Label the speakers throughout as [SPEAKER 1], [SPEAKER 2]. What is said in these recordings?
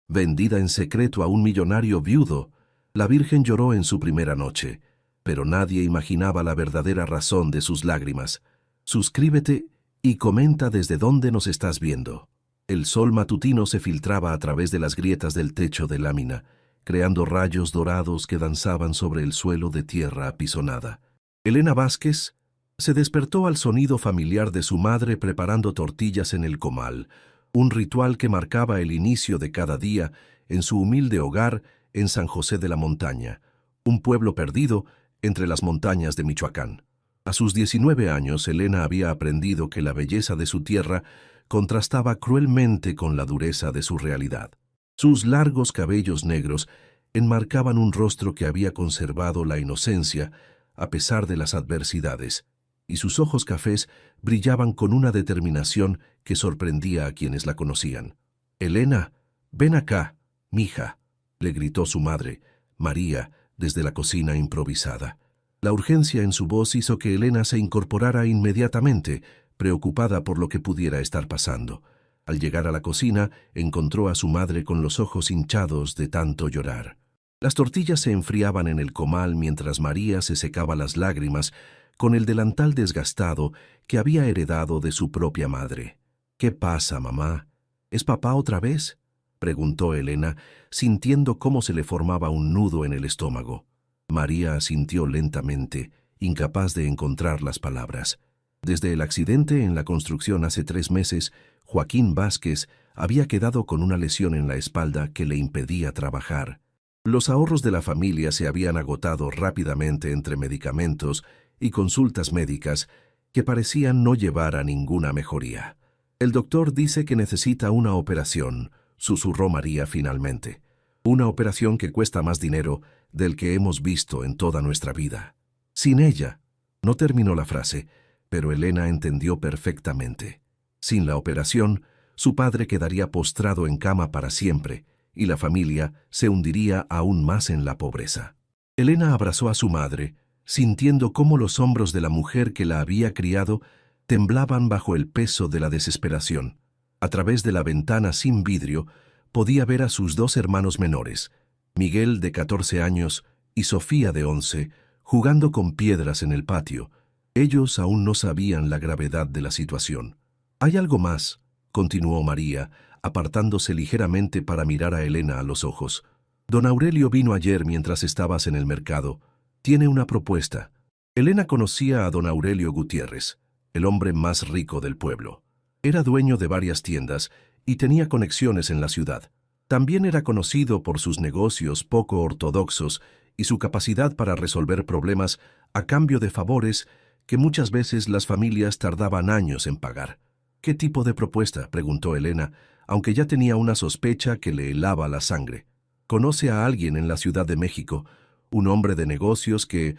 [SPEAKER 1] vendida en secreto a un millonario viudo. La Virgen lloró en su primera noche, pero nadie imaginaba la verdadera razón de sus lágrimas. Suscríbete y comenta desde dónde nos estás viendo. El sol matutino se filtraba a través de las grietas del techo de lámina, creando rayos dorados que danzaban sobre el suelo de tierra apisonada. Elena Vázquez se despertó al sonido familiar de su madre preparando tortillas en el comal, un ritual que marcaba el inicio de cada día en su humilde hogar en San José de la Montaña, un pueblo perdido entre las montañas de Michoacán. A sus 19 años, Elena había aprendido que la belleza de su tierra contrastaba cruelmente con la dureza de su realidad. Sus largos cabellos negros enmarcaban un rostro que había conservado la inocencia a pesar de las adversidades, y sus ojos cafés brillaban con una determinación que sorprendía a quienes la conocían. «Elena, ven acá, mija», le gritó su madre, María, desde la cocina improvisada. La urgencia en su voz hizo que Elena se incorporara inmediatamente, preocupada por lo que pudiera estar pasando. Al llegar a la cocina, encontró a su madre con los ojos hinchados de tanto llorar. Las tortillas se enfriaban en el comal mientras María se secaba las lágrimas con el delantal desgastado que había heredado de su propia madre. «¿Qué pasa, mamá? ¿Es papá otra vez?», preguntó Elena, sintiendo cómo se le formaba un nudo en el estómago. María asintió lentamente, incapaz de encontrar las palabras. Desde el accidente en la construcción hace 3 meses, Joaquín Vázquez había quedado con una lesión en la espalda que le impedía trabajar. Los ahorros de la familia se habían agotado rápidamente entre medicamentos y consultas médicas que parecían no llevar a ninguna mejoría. «El doctor dice que necesita una operación», susurró María finalmente. «Una operación que cuesta más dinero del que hemos visto en toda nuestra vida». «Sin ella», no terminó la frase, pero Elena entendió perfectamente. Sin la operación, su padre quedaría postrado en cama para siempre, y la familia se hundiría aún más en la pobreza. Elena abrazó a su madre, sintiendo cómo los hombros de la mujer que la había criado temblaban bajo el peso de la desesperación. A través de la ventana sin vidrio, podía ver a sus 2 hermanos menores, Miguel de 14 años y Sofía de 11, jugando con piedras en el patio. Ellos aún no sabían la gravedad de la situación. «Hay algo más», continuó María, apartándose ligeramente para mirar a Elena a los ojos. «Don Aurelio vino ayer mientras estabas en el mercado. Tiene una propuesta». Elena conocía a don Aurelio Gutiérrez, el hombre más rico del pueblo. Era dueño de varias tiendas y tenía conexiones en la ciudad. También era conocido por sus negocios poco ortodoxos y su capacidad para resolver problemas a cambio de favores que muchas veces las familias tardaban años en pagar. «¿Qué tipo de propuesta?», preguntó Elena, aunque ya tenía una sospecha que le helaba la sangre. «Conoce a alguien en la Ciudad de México, un hombre de negocios que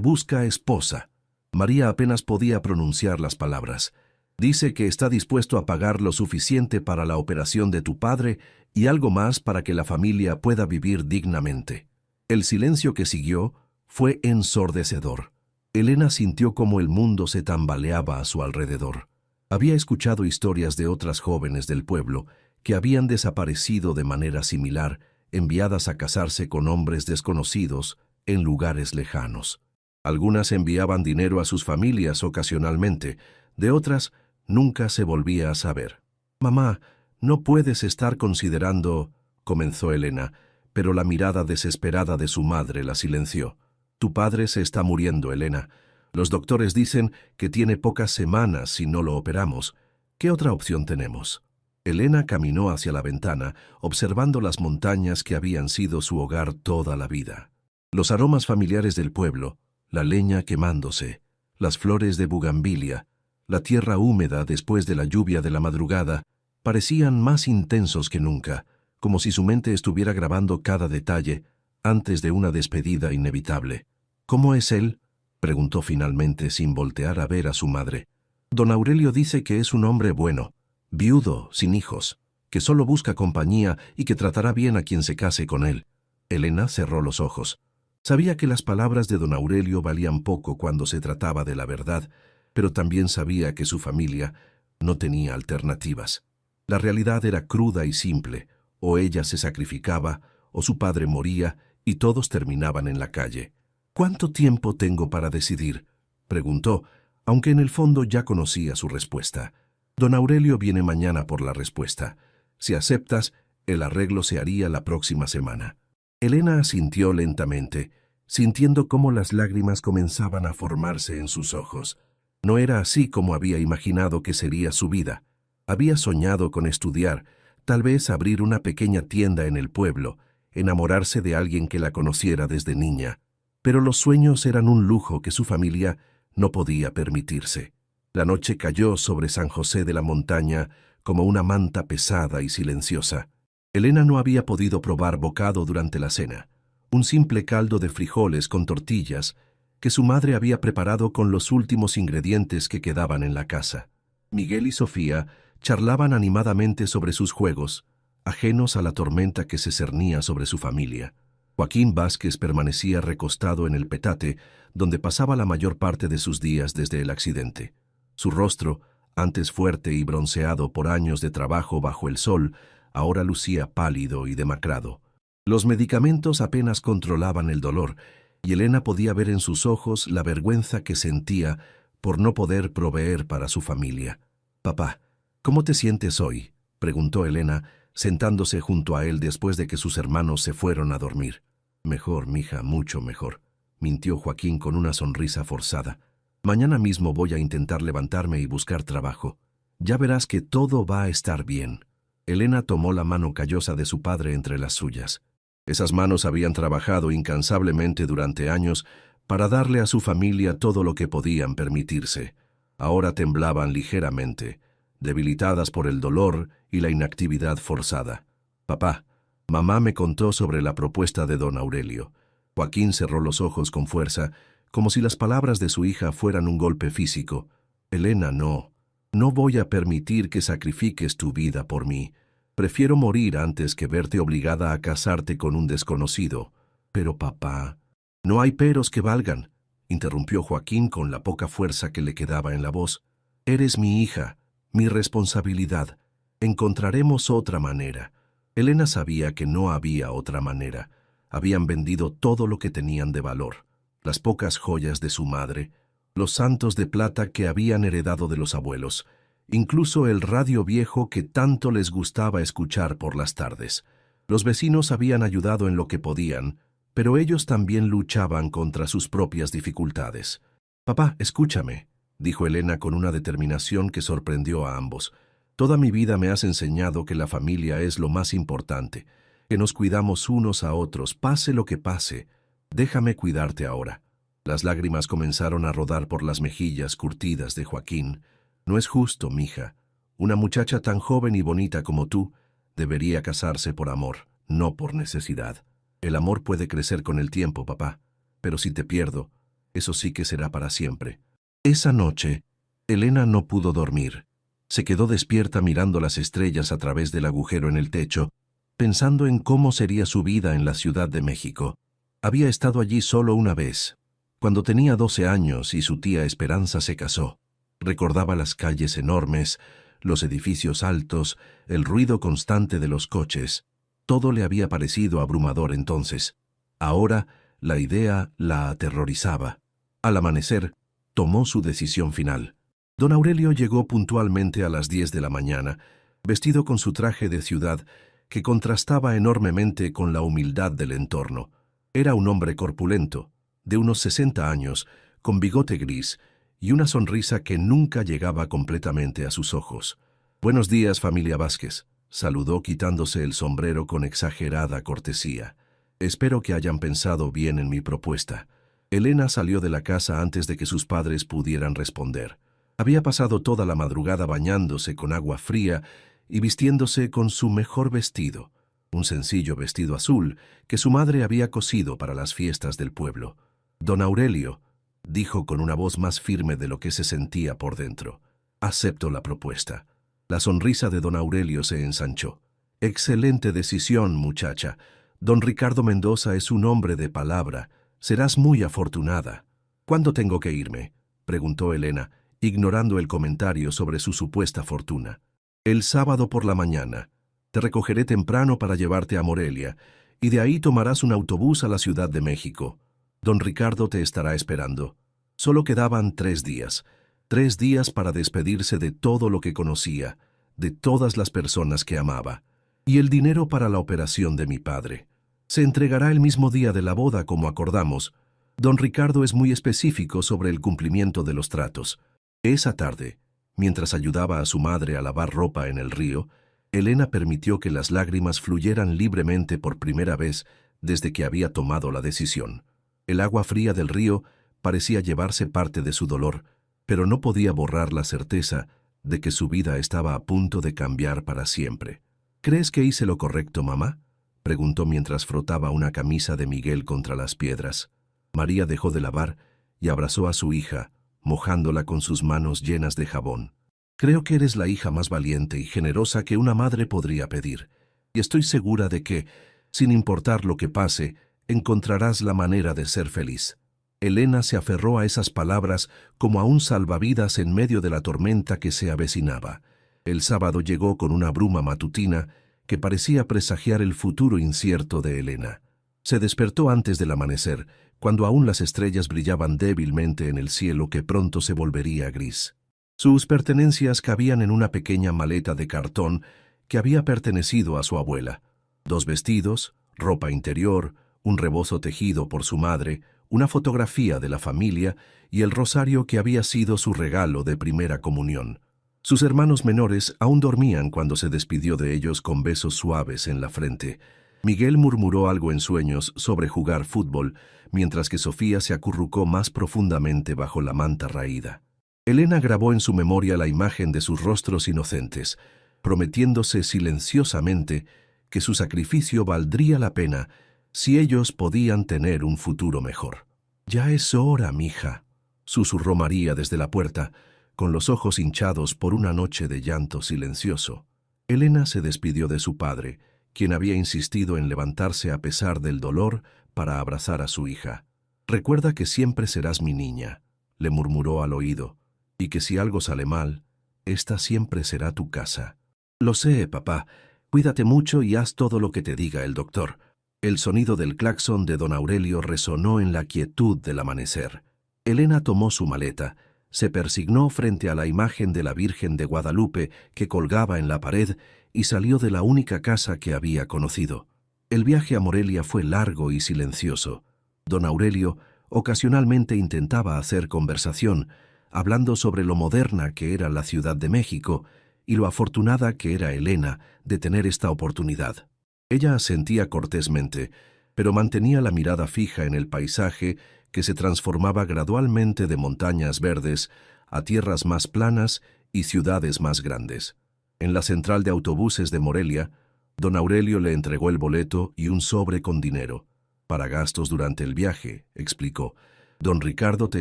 [SPEAKER 1] busca esposa». María apenas podía pronunciar las palabras. «Dice que está dispuesto a pagar lo suficiente para la operación de tu padre y algo más para que la familia pueda vivir dignamente». El silencio que siguió fue ensordecedor. Elena sintió cómo el mundo se tambaleaba a su alrededor. Había escuchado historias de otras jóvenes del pueblo que habían desaparecido de manera similar, enviadas a casarse con hombres desconocidos en lugares lejanos. Algunas enviaban dinero a sus familias ocasionalmente, de otras nunca se volvía a saber. «Mamá, no puedes estar considerando», comenzó Elena, pero la mirada desesperada de su madre la silenció. «Tu padre se está muriendo, Elena. Los doctores dicen que tiene pocas semanas si no lo operamos. ¿Qué otra opción tenemos?». Elena caminó hacia la ventana, observando las montañas que habían sido su hogar toda la vida. Los aromas familiares del pueblo, la leña quemándose, las flores de bugambilia, la tierra húmeda después de la lluvia de la madrugada, parecían más intensos que nunca, como si su mente estuviera grabando cada detalle antes de una despedida inevitable. «¿Cómo es él?», preguntó finalmente sin voltear a ver a su madre. «Don Aurelio dice que es un hombre bueno, viudo, sin hijos, que solo busca compañía y que tratará bien a quien se case con él». Elena cerró los ojos. Sabía que las palabras de don Aurelio valían poco cuando se trataba de la verdad, pero también sabía que su familia no tenía alternativas. La realidad era cruda y simple. O ella se sacrificaba, o su padre moría, y todos terminaban en la calle. «¿Cuánto tiempo tengo para decidir?», preguntó, aunque en el fondo ya conocía su respuesta. «Don Aurelio viene mañana por la respuesta. Si aceptas, el arreglo se haría la próxima semana». Elena asintió lentamente, sintiendo cómo las lágrimas comenzaban a formarse en sus ojos. No era así como había imaginado que sería su vida. Había soñado con estudiar, tal vez abrir una pequeña tienda en el pueblo, enamorarse de alguien que la conociera desde niña. Pero los sueños eran un lujo que su familia no podía permitirse. La noche cayó sobre San José de la Montaña como una manta pesada y silenciosa. Elena no había podido probar bocado durante la cena, un simple caldo de frijoles con tortillas que su madre había preparado con los últimos ingredientes que quedaban en la casa. Miguel y Sofía charlaban animadamente sobre sus juegos, ajenos a la tormenta que se cernía sobre su familia. Joaquín Vázquez permanecía recostado en el petate, donde pasaba la mayor parte de sus días desde el accidente. Su rostro, antes fuerte y bronceado por años de trabajo bajo el sol, ahora lucía pálido y demacrado. Los medicamentos apenas controlaban el dolor, y Elena podía ver en sus ojos la vergüenza que sentía por no poder proveer para su familia. «Papá, ¿cómo te sientes hoy?», preguntó Elena, sentándose junto a él después de que sus hermanos se fueron a dormir. «Mejor, mija, mucho mejor», mintió Joaquín con una sonrisa forzada. «Mañana mismo voy a intentar levantarme y buscar trabajo. Ya verás que todo va a estar bien». Elena tomó la mano callosa de su padre entre las suyas. Esas manos habían trabajado incansablemente durante años para darle a su familia todo lo que podían permitirse. Ahora temblaban ligeramente, debilitadas por el dolor y la inactividad forzada. «Papá, mamá me contó sobre la propuesta de don Aurelio». Joaquín cerró los ojos con fuerza, como si las palabras de su hija fueran un golpe físico. «Elena, no. No voy a permitir que sacrifiques tu vida por mí. Prefiero morir antes que verte obligada a casarte con un desconocido». «Pero papá...». «No hay peros que valgan», interrumpió Joaquín con la poca fuerza que le quedaba en la voz. «Eres mi hija, mi responsabilidad. Encontraremos otra manera». Elena sabía que no había otra manera. Habían vendido todo lo que tenían de valor, las pocas joyas de su madre, los santos de plata que habían heredado de los abuelos, incluso el radio viejo que tanto les gustaba escuchar por las tardes. Los vecinos habían ayudado en lo que podían, pero ellos también luchaban contra sus propias dificultades. «Papá, escúchame», dijo Elena con una determinación que sorprendió a ambos. «Toda mi vida me has enseñado que la familia es lo más importante, que nos cuidamos unos a otros, pase lo que pase. Déjame cuidarte ahora». Las lágrimas comenzaron a rodar por las mejillas curtidas de Joaquín. «No es justo, mija. Una muchacha tan joven y bonita como tú debería casarse por amor, no por necesidad. El amor puede crecer con el tiempo, papá, pero si te pierdo, eso sí que será para siempre». Esa noche, Elena no pudo dormir. Se quedó despierta mirando las estrellas a través del agujero en el techo, pensando en cómo sería su vida en la Ciudad de México. Había estado allí solo una vez, cuando tenía 12 años y su tía Esperanza se casó. Recordaba las calles enormes, los edificios altos, el ruido constante de los coches. Todo le había parecido abrumador entonces. Ahora, la idea la aterrorizaba. Al amanecer, tomó su decisión final. Don Aurelio llegó puntualmente a las 10 de la mañana, vestido con su traje de ciudad, que contrastaba enormemente con la humildad del entorno. Era un hombre corpulento, de unos 60 años, con bigote gris y una sonrisa que nunca llegaba completamente a sus ojos. «Buenos días, familia Vázquez», saludó quitándose el sombrero con exagerada cortesía. «Espero que hayan pensado bien en mi propuesta». Elena salió de la casa antes de que sus padres pudieran responder. Había pasado toda la madrugada bañándose con agua fría y vistiéndose con su mejor vestido, un sencillo vestido azul que su madre había cosido para las fiestas del pueblo. «Don Aurelio», dijo con una voz más firme de lo que se sentía por dentro, «acepto la propuesta». La sonrisa de don Aurelio se ensanchó. «Excelente decisión, muchacha. Don Ricardo Mendoza es un hombre de palabra. Serás muy afortunada». «¿Cuándo tengo que irme?», preguntó Elena, ignorando el comentario sobre su supuesta fortuna. «El sábado por la mañana. Te recogeré temprano para llevarte a Morelia, y de ahí tomarás un autobús a la Ciudad de México. Don Ricardo te estará esperando. Solo quedaban 3 días. 3 días para despedirse de todo lo que conocía, de todas las personas que amaba, y el dinero para la operación de mi padre. Se entregará el mismo día de la boda como acordamos. Don Ricardo es muy específico sobre el cumplimiento de los tratos. Esa tarde, mientras ayudaba a su madre a lavar ropa en el río, Elena permitió que las lágrimas fluyeran libremente por primera vez desde que había tomado la decisión. El agua fría del río parecía llevarse parte de su dolor, pero no podía borrar la certeza de que su vida estaba a punto de cambiar para siempre. ¿Crees que hice lo correcto, mamá?, preguntó mientras frotaba una camisa de Miguel contra las piedras. María dejó de lavar y abrazó a su hija, mojándola con sus manos llenas de jabón. Creo que eres la hija más valiente y generosa que una madre podría pedir, y estoy segura de que, sin importar lo que pase, encontrarás la manera de ser feliz. Elena se aferró a esas palabras como a un salvavidas en medio de la tormenta que se avecinaba. El sábado llegó con una bruma matutina que parecía presagiar el futuro incierto de Elena. Se despertó antes del amanecer, cuando aún las estrellas brillaban débilmente en el cielo que pronto se volvería gris. Sus pertenencias cabían en una pequeña maleta de cartón que había pertenecido a su abuela. 2 vestidos, ropa interior, un rebozo tejido por su madre, una fotografía de la familia y el rosario que había sido su regalo de primera comunión. Sus hermanos menores aún dormían cuando se despidió de ellos con besos suaves en la frente. Miguel murmuró algo en sueños sobre jugar fútbol, mientras que Sofía se acurrucó más profundamente bajo la manta raída. Elena grabó en su memoria la imagen de sus rostros inocentes, prometiéndose silenciosamente que su sacrificio valdría la pena si ellos podían tener un futuro mejor. «Ya es hora, mija», susurró María desde la puerta, con los ojos hinchados por una noche de llanto silencioso. Elena se despidió de su padre, quien había insistido en levantarse a pesar del dolor para abrazar a su hija. «Recuerda que siempre serás mi niña», le murmuró al oído, «y que si algo sale mal, esta siempre será tu casa». «Lo sé, papá. Cuídate mucho y haz todo lo que te diga el doctor». El sonido del claxon de don Aurelio resonó en la quietud del amanecer. Elena tomó su maleta, se persignó frente a la imagen de la Virgen de Guadalupe que colgaba en la pared y salió de la única casa que había conocido. El viaje a Morelia fue largo y silencioso. Don Aurelio ocasionalmente intentaba hacer conversación, hablando sobre lo moderna que era la Ciudad de México y lo afortunada que era Elena de tener esta oportunidad. Ella asentía cortésmente, pero mantenía la mirada fija en el paisaje que se transformaba gradualmente de montañas verdes a tierras más planas y ciudades más grandes. En la central de autobuses de Morelia, don Aurelio le entregó el boleto y un sobre con dinero. «Para gastos durante el viaje», explicó. «Don Ricardo te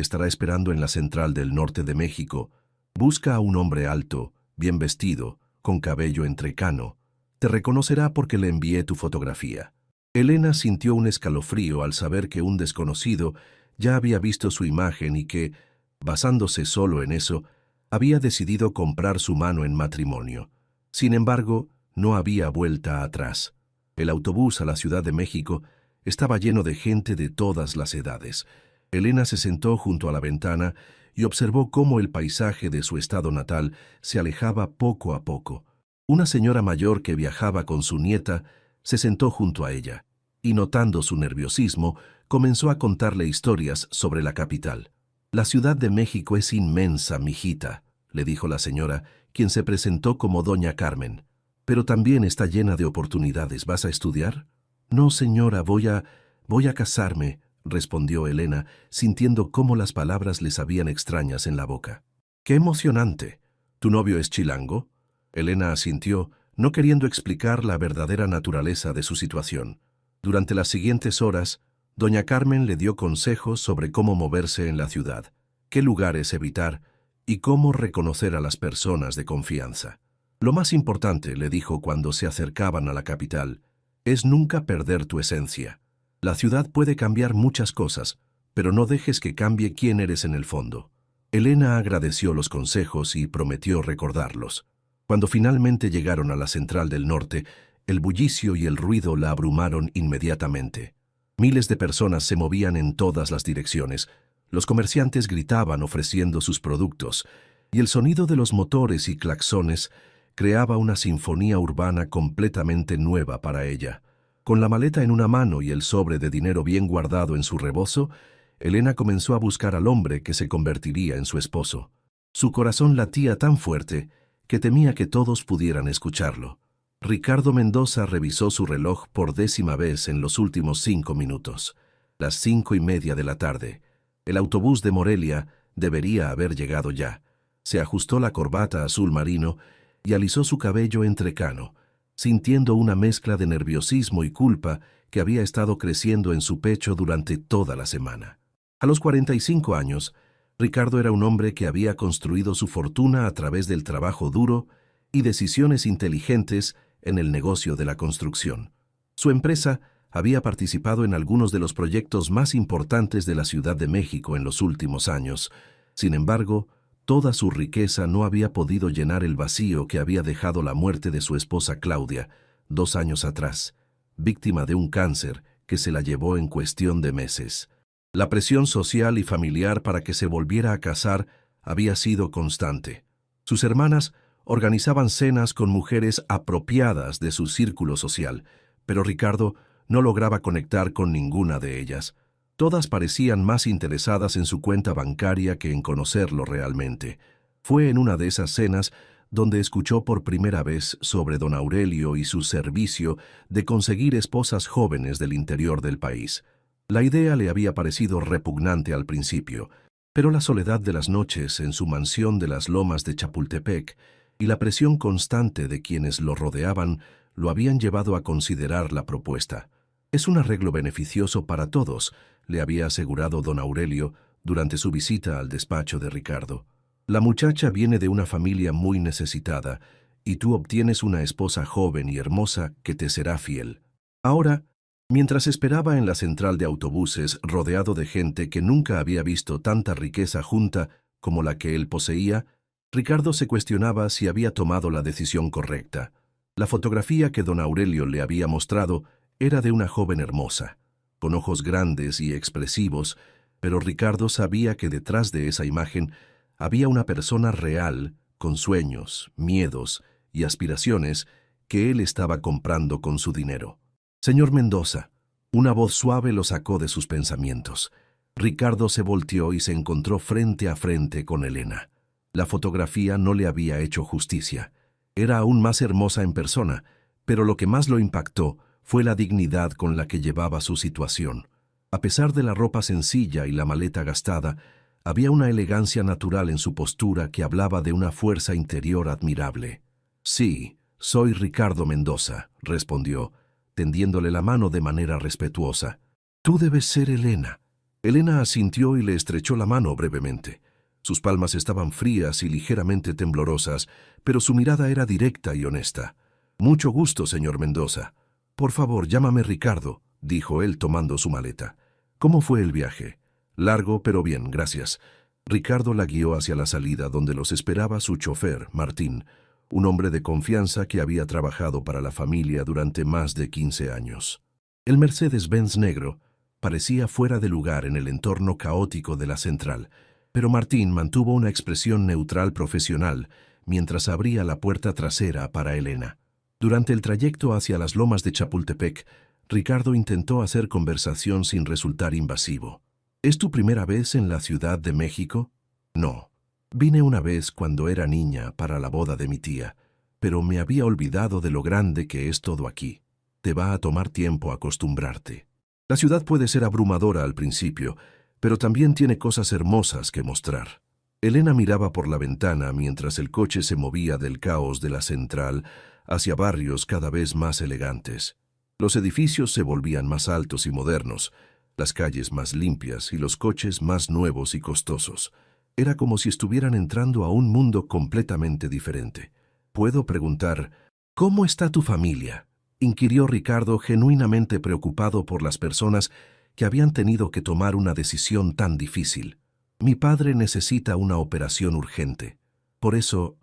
[SPEAKER 1] estará esperando en la central del norte de México. Busca a un hombre alto, bien vestido, con cabello entrecano. Te reconocerá porque le envié tu fotografía». Elena sintió un escalofrío al saber que un desconocido ya había visto su imagen y que, basándose solo en eso, había decidido comprar su mano en matrimonio. Sin embargo, no había vuelta atrás. El autobús a la Ciudad de México estaba lleno de gente de todas las edades. Elena se sentó junto a la ventana y observó cómo el paisaje de su estado natal se alejaba poco a poco. Una señora mayor que viajaba con su nieta se sentó junto a ella y, notando su nerviosismo, comenzó a contarle historias sobre la capital. «La Ciudad de México es inmensa, mijita», le dijo la señora, quien se presentó como doña Carmen. «Pero también está llena de oportunidades. ¿Vas a estudiar?» «No, señora, voy a casarme», respondió Elena, sintiendo cómo las palabras le sabían extrañas en la boca. «¡Qué emocionante! ¿Tu novio es chilango?» Elena asintió, no queriendo explicar la verdadera naturaleza de su situación. Durante las siguientes horas, doña Carmen le dio consejos sobre cómo moverse en la ciudad, qué lugares evitar y cómo reconocer a las personas de confianza. «Lo más importante», le dijo cuando se acercaban a la capital, «es nunca perder tu esencia. La ciudad puede cambiar muchas cosas, pero no dejes que cambie quién eres en el fondo». Elena agradeció los consejos y prometió recordarlos. Cuando finalmente llegaron a la central del norte, el bullicio y el ruido la abrumaron inmediatamente. Miles de personas se movían en todas las direcciones. Los comerciantes gritaban ofreciendo sus productos, y el sonido de los motores y claxones creaba una sinfonía urbana completamente nueva para ella. Con la maleta en una mano y el sobre de dinero bien guardado en su rebozo, Elena comenzó a buscar al hombre que se convertiría en su esposo. Su corazón latía tan fuerte que temía que todos pudieran escucharlo. Ricardo Mendoza revisó su reloj por 10ª vez en los últimos 5 minutos. Las 5:30 de la tarde. El autobús de Morelia debería haber llegado ya. Se ajustó la corbata azul marino y alisó su cabello entrecano, sintiendo una mezcla de nerviosismo y culpa que había estado creciendo en su pecho durante toda la semana. A los 45 años, Ricardo era un hombre que había construido su fortuna a través del trabajo duro y decisiones inteligentes en el negocio de la construcción. Su empresa había participado en algunos de los proyectos más importantes de la Ciudad de México en los últimos años. Sin embargo, toda su riqueza no había podido llenar el vacío que había dejado la muerte de su esposa Claudia, 2 años atrás, víctima de un cáncer que se la llevó en cuestión de meses. La presión social y familiar para que se volviera a casar había sido constante. Sus hermanas organizaban cenas con mujeres apropiadas de su círculo social, pero Ricardo no lograba conectar con ninguna de ellas. Todas parecían más interesadas en su cuenta bancaria que en conocerlo realmente. Fue en una de esas cenas donde escuchó por primera vez sobre don Aurelio y su servicio de conseguir esposas jóvenes del interior del país. La idea le había parecido repugnante al principio, pero la soledad de las noches en su mansión de las Lomas de Chapultepec y la presión constante de quienes lo rodeaban lo habían llevado a considerar la propuesta. «Es un arreglo beneficioso para todos», le había asegurado don Aurelio durante su visita al despacho de Ricardo. «La muchacha viene de una familia muy necesitada y tú obtienes una esposa joven y hermosa que te será fiel». Ahora, mientras esperaba en la central de autobuses rodeado de gente que nunca había visto tanta riqueza junta como la que él poseía, Ricardo se cuestionaba si había tomado la decisión correcta. La fotografía que don Aurelio le había mostrado era de una joven hermosa, con ojos grandes y expresivos, pero Ricardo sabía que detrás de esa imagen había una persona real, con sueños, miedos y aspiraciones que él estaba comprando con su dinero. «Señor Mendoza», una voz suave lo sacó de sus pensamientos. Ricardo se volteó y se encontró frente a frente con Elena. La fotografía no le había hecho justicia. Era aún más hermosa en persona, pero lo que más lo impactó fue la dignidad con la que llevaba su situación. A pesar de la ropa sencilla y la maleta gastada, había una elegancia natural en su postura que hablaba de una fuerza interior admirable. «Sí, soy Ricardo Mendoza», respondió, tendiéndole la mano de manera respetuosa. «Tú debes ser Elena». Elena asintió y le estrechó la mano brevemente. Sus palmas estaban frías y ligeramente temblorosas, pero su mirada era directa y honesta. «Mucho gusto, señor Mendoza». «Por favor, llámame Ricardo», dijo él tomando su maleta. «¿Cómo fue el viaje?» «Largo, pero bien, gracias». Ricardo la guió hacia la salida donde los esperaba su chofer, Martín, un hombre de confianza que había trabajado para la familia durante más de 15 años. El Mercedes-Benz negro parecía fuera de lugar en el entorno caótico de la central, pero Martín mantuvo una expresión neutral profesional mientras abría la puerta trasera para Elena. Durante el trayecto hacia las Lomas de Chapultepec, Ricardo intentó hacer conversación sin resultar invasivo. «¿Es tu primera vez en la Ciudad de México?» «No. Vine una vez cuando era niña para la boda de mi tía, pero me había olvidado de lo grande que es todo aquí. Te va a tomar tiempo acostumbrarte. La ciudad puede ser abrumadora al principio, pero también tiene cosas hermosas que mostrar». Elena miraba por la ventana mientras el coche se movía del caos de la central hacia barrios cada vez más elegantes. Los edificios se volvían más altos y modernos, las calles más limpias y los coches más nuevos y costosos. Era como si estuvieran entrando a un mundo completamente diferente. «¿Puedo preguntar, cómo está tu familia?», inquirió Ricardo, genuinamente preocupado por las personas que habían tenido que tomar una decisión tan difícil. «Mi padre necesita una operación urgente. Por eso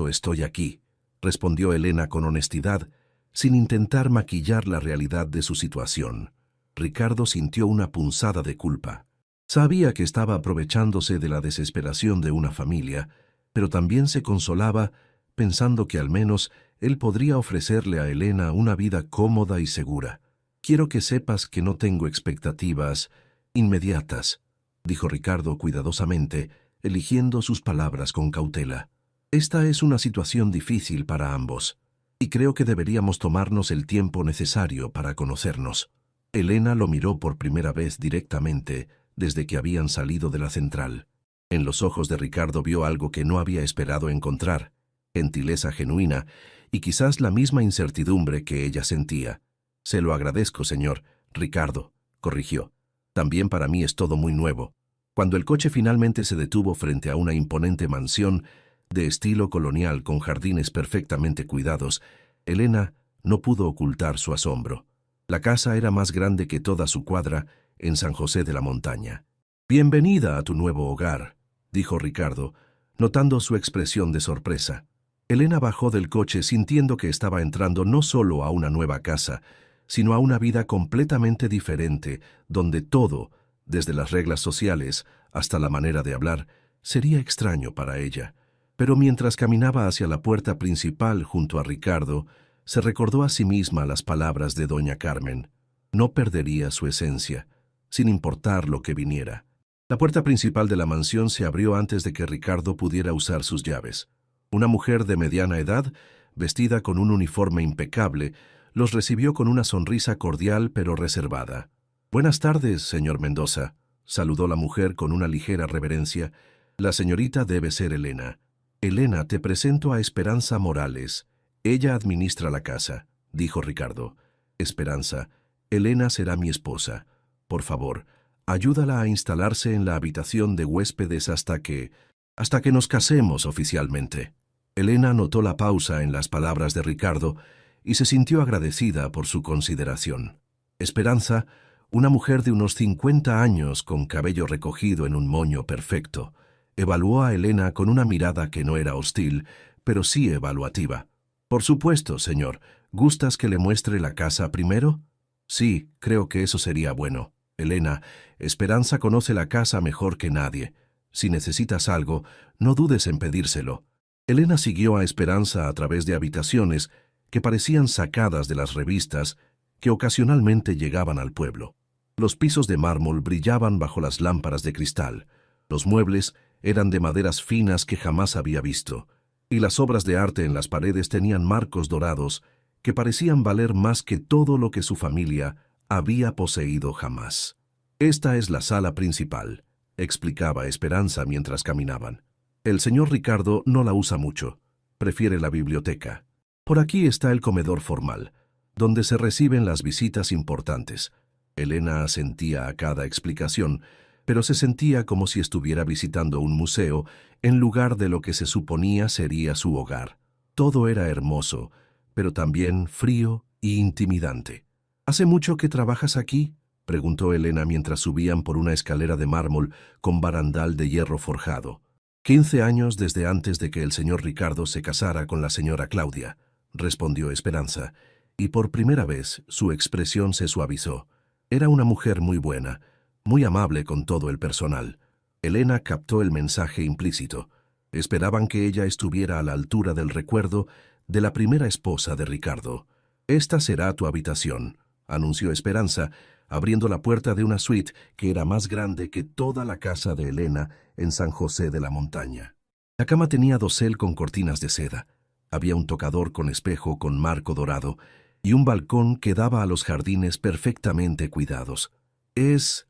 [SPEAKER 1] estoy aquí», respondió Elena con honestidad, sin intentar maquillar la realidad de su situación. Ricardo sintió una punzada de culpa. Sabía que estaba aprovechándose de la desesperación de una familia, pero también se consolaba pensando que al menos él podría ofrecerle a Elena una vida cómoda y segura. «Quiero que sepas que no tengo expectativas inmediatas», dijo Ricardo cuidadosamente, eligiendo sus palabras con cautela. «Esta es una situación difícil para ambos, y creo que deberíamos tomarnos el tiempo necesario para conocernos». Elena lo miró por primera vez directamente desde que habían salido de la central. En los ojos de Ricardo vio algo que no había esperado encontrar: gentileza genuina y quizás la misma incertidumbre que ella sentía. «Se lo agradezco, señor Ricardo», corrigió. «También para mí es todo muy nuevo». Cuando el coche finalmente se detuvo frente a una imponente mansión de estilo colonial con jardines perfectamente cuidados, Elena no pudo ocultar su asombro. La casa era más grande que toda su cuadra en San José de la Montaña. «Bienvenida a tu nuevo hogar», dijo Ricardo, notando su expresión de sorpresa. Elena bajó del coche sintiendo que estaba entrando no solo a una nueva casa, sino a una vida completamente diferente, donde todo, desde las reglas sociales hasta la manera de hablar, sería extraño para ella. Pero mientras caminaba hacia la puerta principal junto a Ricardo, se recordó a sí misma las palabras de doña Carmen. No perdería su esencia, sin importar lo que viniera. La puerta principal de la mansión se abrió antes de que Ricardo pudiera usar sus llaves. Una mujer de mediana edad, vestida con un uniforme impecable, los recibió con una sonrisa cordial pero reservada. «Buenas tardes, señor Mendoza», saludó la mujer con una ligera reverencia. «La señorita debe ser Elena». «Elena, te presento a Esperanza Morales. Ella administra la casa», dijo Ricardo. «Esperanza, Elena será mi esposa. Por favor, ayúdala a instalarse en la habitación de huéspedes hasta que nos casemos oficialmente». Elena notó la pausa en las palabras de Ricardo y se sintió agradecida por su consideración. Esperanza, una mujer de unos 50 años con cabello recogido en un moño perfecto, evaluó a Elena con una mirada que no era hostil, pero sí evaluativa. «Por supuesto, señor. ¿Gustas que le muestre la casa primero?» «Sí, creo que eso sería bueno. Elena, Esperanza conoce la casa mejor que nadie. Si necesitas algo, no dudes en pedírselo». Elena siguió a Esperanza a través de habitaciones que parecían sacadas de las revistas que ocasionalmente llegaban al pueblo. Los pisos de mármol brillaban bajo las lámparas de cristal. Los muebles eran de maderas finas que jamás había visto, y las obras de arte en las paredes tenían marcos dorados que parecían valer más que todo lo que su familia había poseído jamás. «Esta es la sala principal», explicaba Esperanza mientras caminaban. «El señor Ricardo no la usa mucho. Prefiere la biblioteca. Por aquí está el comedor formal, donde se reciben las visitas importantes». Elena asentía a cada explicación, pero se sentía como si estuviera visitando un museo en lugar de lo que se suponía sería su hogar. Todo era hermoso, pero también frío y intimidante. «¿Hace mucho que trabajas aquí?», preguntó Elena mientras subían por una escalera de mármol con barandal de hierro forjado. «15 años desde antes de que el señor Ricardo se casara con la señora Claudia», respondió Esperanza, y por primera vez su expresión se suavizó. Era una mujer muy buena, muy amable con todo el personal. Elena captó el mensaje implícito. Esperaban que ella estuviera a la altura del recuerdo de la primera esposa de Ricardo. «Esta será tu habitación», anunció Esperanza, abriendo la puerta de una suite que era más grande que toda la casa de Elena en San José de la Montaña. La cama tenía dosel con cortinas de seda. Había un tocador con espejo con marco dorado y un balcón que daba a los jardines perfectamente cuidados. Es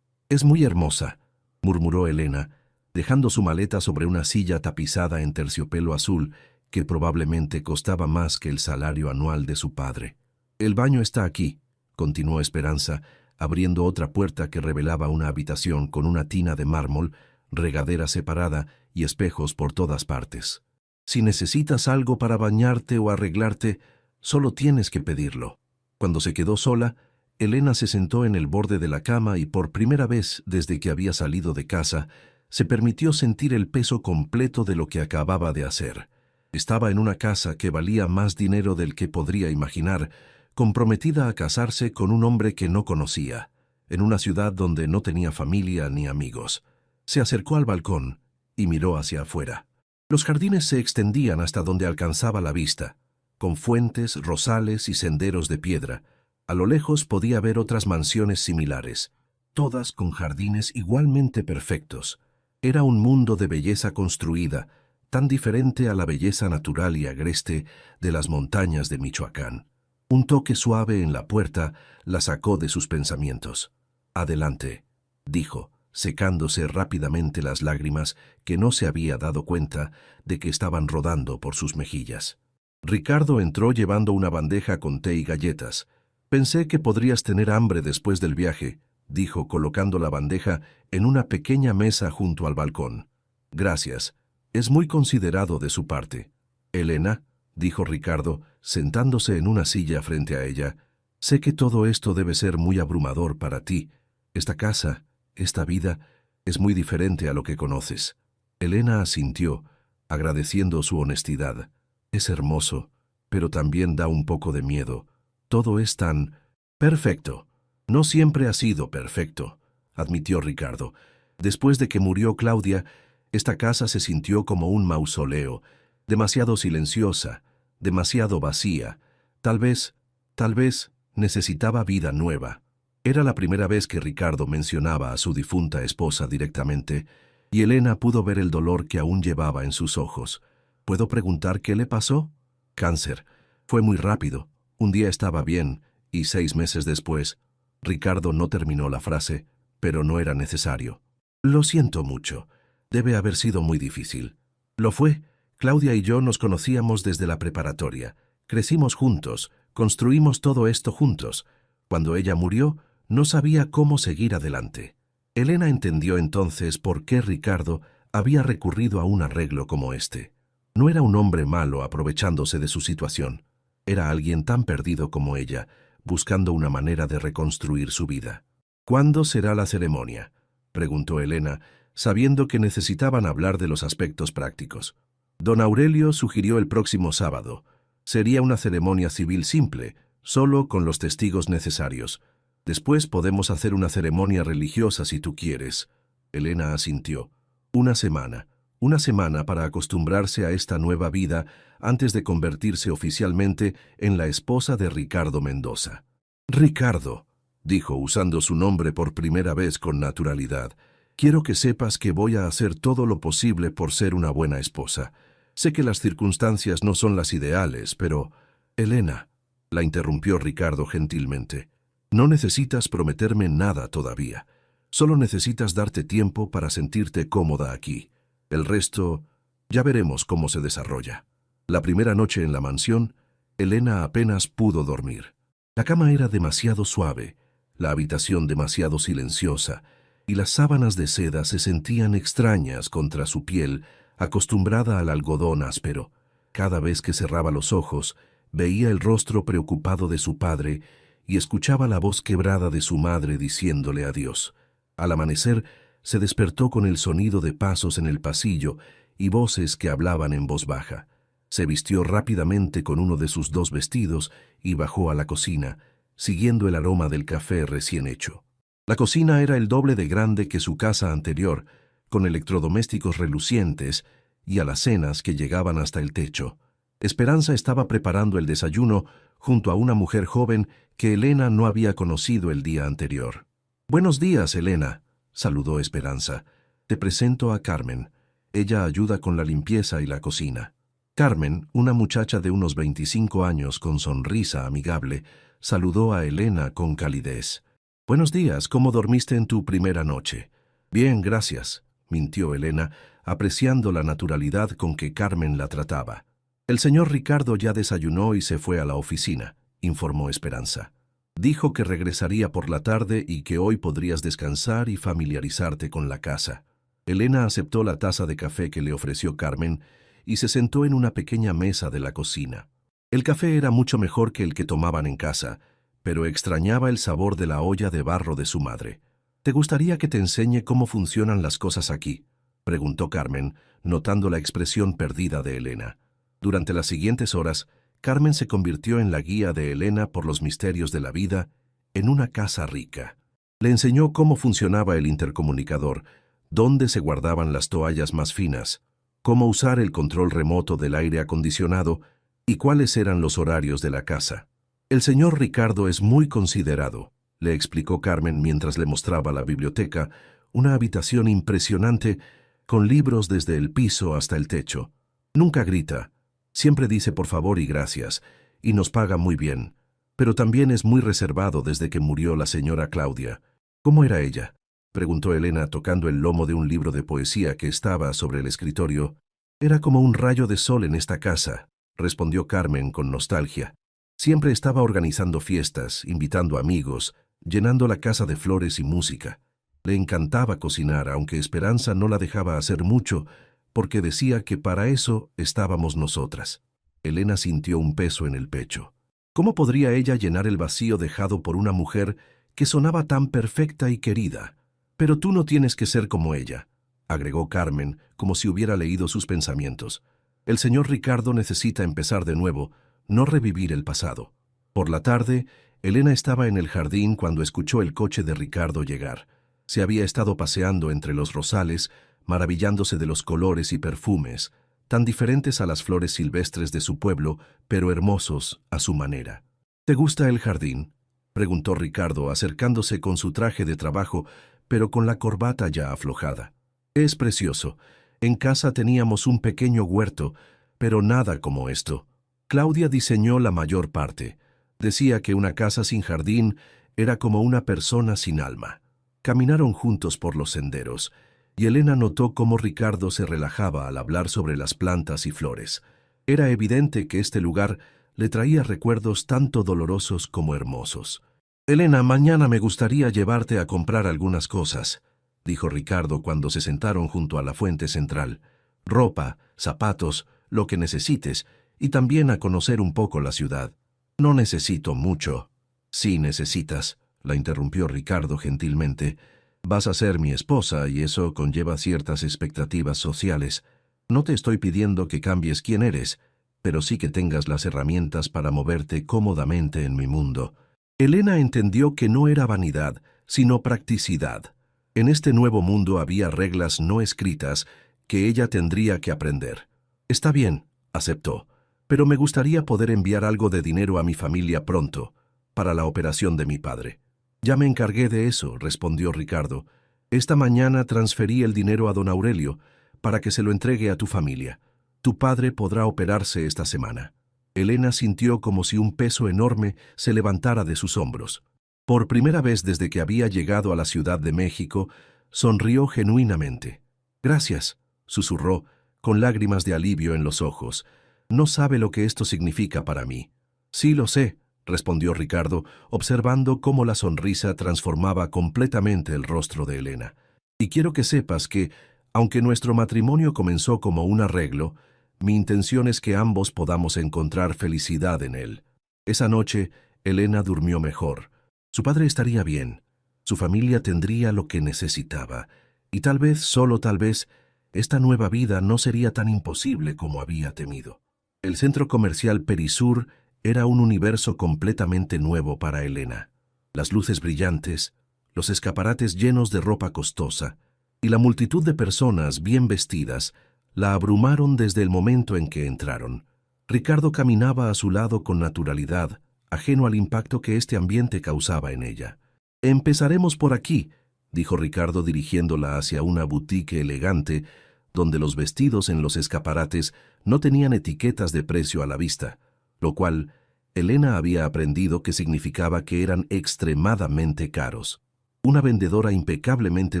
[SPEAKER 1] muy hermosa», murmuró Elena, dejando su maleta sobre una silla tapizada en terciopelo azul que probablemente costaba más que el salario anual de su padre. «El baño está aquí», continuó Esperanza, abriendo otra puerta que revelaba una habitación con una tina de mármol, regadera separada y espejos por todas partes. «Si necesitas algo para bañarte o arreglarte, solo tienes que pedirlo». Cuando se quedó sola, Elena se sentó en el borde de la cama y por primera vez desde que había salido de casa, se permitió sentir el peso completo de lo que acababa de hacer. Estaba en una casa que valía más dinero del que podría imaginar, comprometida a casarse con un hombre que no conocía, en una ciudad donde no tenía familia ni amigos. Se acercó al balcón y miró hacia afuera. Los jardines se extendían hasta donde alcanzaba la vista, con fuentes, rosales y senderos de piedra. A lo lejos podía ver otras mansiones similares, todas con jardines igualmente perfectos. Era un mundo de belleza construida, tan diferente a la belleza natural y agreste de las montañas de Michoacán. Un toque suave en la puerta la sacó de sus pensamientos. «Adelante», dijo, secándose rápidamente las lágrimas que no se había dado cuenta de que estaban rodando por sus mejillas. Ricardo entró llevando una bandeja con té y galletas. «Pensé que podrías tener hambre después del viaje», dijo colocando la bandeja en una pequeña mesa junto al balcón. «Gracias. Es muy considerado de su parte». «Elena», dijo Ricardo, sentándose en una silla frente a ella, «sé que todo esto debe ser muy abrumador para ti. Esta casa, esta vida, es muy diferente a lo que conoces». Elena asintió, agradeciendo su honestidad. «Es hermoso, pero también da un poco de miedo. Todo es tan perfecto». «No siempre ha sido perfecto», admitió Ricardo. «Después de que murió Claudia, esta casa se sintió como un mausoleo, demasiado silenciosa, demasiado vacía. Tal vez necesitaba vida nueva». Era la primera vez que Ricardo mencionaba a su difunta esposa directamente, y Elena pudo ver el dolor que aún llevaba en sus ojos. «¿Puedo preguntar qué le pasó?» «Cáncer. Fue muy rápido. Un día estaba bien, y 6 meses después». Ricardo no terminó la frase, pero no era necesario. «Lo siento mucho. Debe haber sido muy difícil». «Lo fue. Claudia y yo nos conocíamos desde la preparatoria. Crecimos juntos, construimos todo esto juntos. Cuando ella murió, no sabía cómo seguir adelante». Elena entendió entonces por qué Ricardo había recurrido a un arreglo como este. No era un hombre malo aprovechándose de su situación. Era alguien tan perdido como ella, buscando una manera de reconstruir su vida. «¿Cuándo será la ceremonia?», preguntó Elena, sabiendo que necesitaban hablar de los aspectos prácticos. Don Aurelio sugirió el próximo sábado. Sería una ceremonia civil simple, solo con los testigos necesarios. Después podemos hacer una ceremonia religiosa si tú quieres». Elena asintió. Una semana para acostumbrarse a esta nueva vida antes de convertirse oficialmente en la esposa de Ricardo Mendoza. «Ricardo», dijo usando su nombre por primera vez con naturalidad, «quiero que sepas que voy a hacer todo lo posible por ser una buena esposa. Sé que las circunstancias no son las ideales, pero...» «Elena», la interrumpió Ricardo gentilmente, «no necesitas prometerme nada todavía. Solo necesitas darte tiempo para sentirte cómoda aquí. El resto, ya veremos cómo se desarrolla». La primera noche en la mansión, Elena apenas pudo dormir. La cama era demasiado suave, la habitación demasiado silenciosa, y las sábanas de seda se sentían extrañas contra su piel, acostumbrada al algodón áspero. Cada vez que cerraba los ojos, veía el rostro preocupado de su padre y escuchaba la voz quebrada de su madre diciéndole adiós. Al amanecer, se despertó con el sonido de pasos en el pasillo y voces que hablaban en voz baja. Se vistió rápidamente con uno de sus 2 vestidos y bajó a la cocina, siguiendo el aroma del café recién hecho. La cocina era el doble de grande que su casa anterior, con electrodomésticos relucientes y alacenas que llegaban hasta el techo. Esperanza estaba preparando el desayuno junto a una mujer joven que Elena no había conocido el día anterior. «Buenos días, Elena», saludó Esperanza. «Te presento a Carmen. Ella ayuda con la limpieza y la cocina». Carmen, una muchacha de unos 25 años con sonrisa amigable, saludó a Elena con calidez. «Buenos días, ¿cómo dormiste en tu primera noche?» «Bien, gracias», mintió Elena, apreciando la naturalidad con que Carmen la trataba. «El señor Ricardo ya desayunó y se fue a la oficina», informó Esperanza. «Dijo que regresaría por la tarde y que hoy podrías descansar y familiarizarte con la casa». Elena aceptó la taza de café que le ofreció Carmen y se sentó en una pequeña mesa de la cocina. El café era mucho mejor que el que tomaban en casa, pero extrañaba el sabor de la olla de barro de su madre. «¿Te gustaría que te enseñe cómo funcionan las cosas aquí?», preguntó Carmen, notando la expresión perdida de Elena. Durante las siguientes horas, Carmen se convirtió en la guía de Elena por los misterios de la vida en una casa rica. Le enseñó cómo funcionaba el intercomunicador, dónde se guardaban las toallas más finas, cómo usar el control remoto del aire acondicionado y cuáles eran los horarios de la casa. El señor Ricardo es muy considerado, le explicó Carmen mientras le mostraba la biblioteca, una habitación impresionante con libros desde el piso hasta el techo. Nunca grita, siempre dice por favor y gracias, y nos paga muy bien, pero también es muy reservado desde que murió la señora Claudia. ¿Cómo era ella?, preguntó Elena tocando el lomo de un libro de poesía que estaba sobre el escritorio. Era como un rayo de sol en esta casa, respondió Carmen con nostalgia. Siempre estaba organizando fiestas, invitando amigos, llenando la casa de flores y música. Le encantaba cocinar, aunque Esperanza no la dejaba hacer mucho, porque decía que para eso estábamos nosotras. Elena sintió un peso en el pecho. ¿Cómo podría ella llenar el vacío dejado por una mujer que sonaba tan perfecta y querida? Pero tú no tienes que ser como ella, agregó Carmen, como si hubiera leído sus pensamientos. El señor Ricardo necesita empezar de nuevo, no revivir el pasado. Por la tarde, Elena estaba en el jardín cuando escuchó el coche de Ricardo llegar. Se había estado paseando entre los rosales, maravillándose de los colores y perfumes, tan diferentes a las flores silvestres de su pueblo, pero hermosos a su manera. ¿Te gusta el jardín?, preguntó Ricardo, acercándose con su traje de trabajo, pero con la corbata ya aflojada. Es precioso. En casa teníamos un pequeño huerto, pero nada como esto. Claudia diseñó la mayor parte. Decía que una casa sin jardín era como una persona sin alma. Caminaron juntos por los senderos, y Elena notó cómo Ricardo se relajaba al hablar sobre las plantas y flores. Era evidente que este lugar le traía recuerdos tanto dolorosos como hermosos. «Elena, mañana me gustaría llevarte a comprar algunas cosas», dijo Ricardo cuando se sentaron junto a la fuente central. «Ropa, zapatos, lo que necesites, y también a conocer un poco la ciudad». «No necesito mucho». «Sí necesitas», la interrumpió Ricardo gentilmente. «Vas a ser mi esposa y eso conlleva ciertas expectativas sociales. No te estoy pidiendo que cambies quién eres, pero sí que tengas las herramientas para moverte cómodamente en mi mundo». Elena entendió que no era vanidad, sino practicidad. En este nuevo mundo había reglas no escritas que ella tendría que aprender. «Está bien», aceptó, «pero me gustaría poder enviar algo de dinero a mi familia pronto, para la operación de mi padre». «Ya me encargué de eso», respondió Ricardo. «Esta mañana transferí el dinero a don Aurelio para que se lo entregue a tu familia. Tu padre podrá operarse esta semana». Elena sintió como si un peso enorme se levantara de sus hombros. Por primera vez desde que había llegado a la Ciudad de México, sonrió genuinamente. «Gracias», susurró, con lágrimas de alivio en los ojos. «No sabe lo que esto significa para mí». «Sí lo sé», respondió Ricardo, observando cómo la sonrisa transformaba completamente el rostro de Elena. «Y quiero que sepas que, aunque nuestro matrimonio comenzó como un arreglo, mi intención es que ambos podamos encontrar felicidad en él». Esa noche, Elena durmió mejor. Su padre estaría bien. Su familia tendría lo que necesitaba. Y tal vez, solo tal vez, esta nueva vida no sería tan imposible como había temido. El centro comercial Perisur era un universo completamente nuevo para Elena. Las luces brillantes, los escaparates llenos de ropa costosa y la multitud de personas bien vestidas la abrumaron desde el momento en que entraron. Ricardo caminaba a su lado con naturalidad, ajeno al impacto que este ambiente causaba en ella. «Empezaremos por aquí», dijo Ricardo dirigiéndola hacia una boutique elegante, donde los vestidos en los escaparates no tenían etiquetas de precio a la vista, lo cual Elena había aprendido que significaba que eran extremadamente caros. Una vendedora impecablemente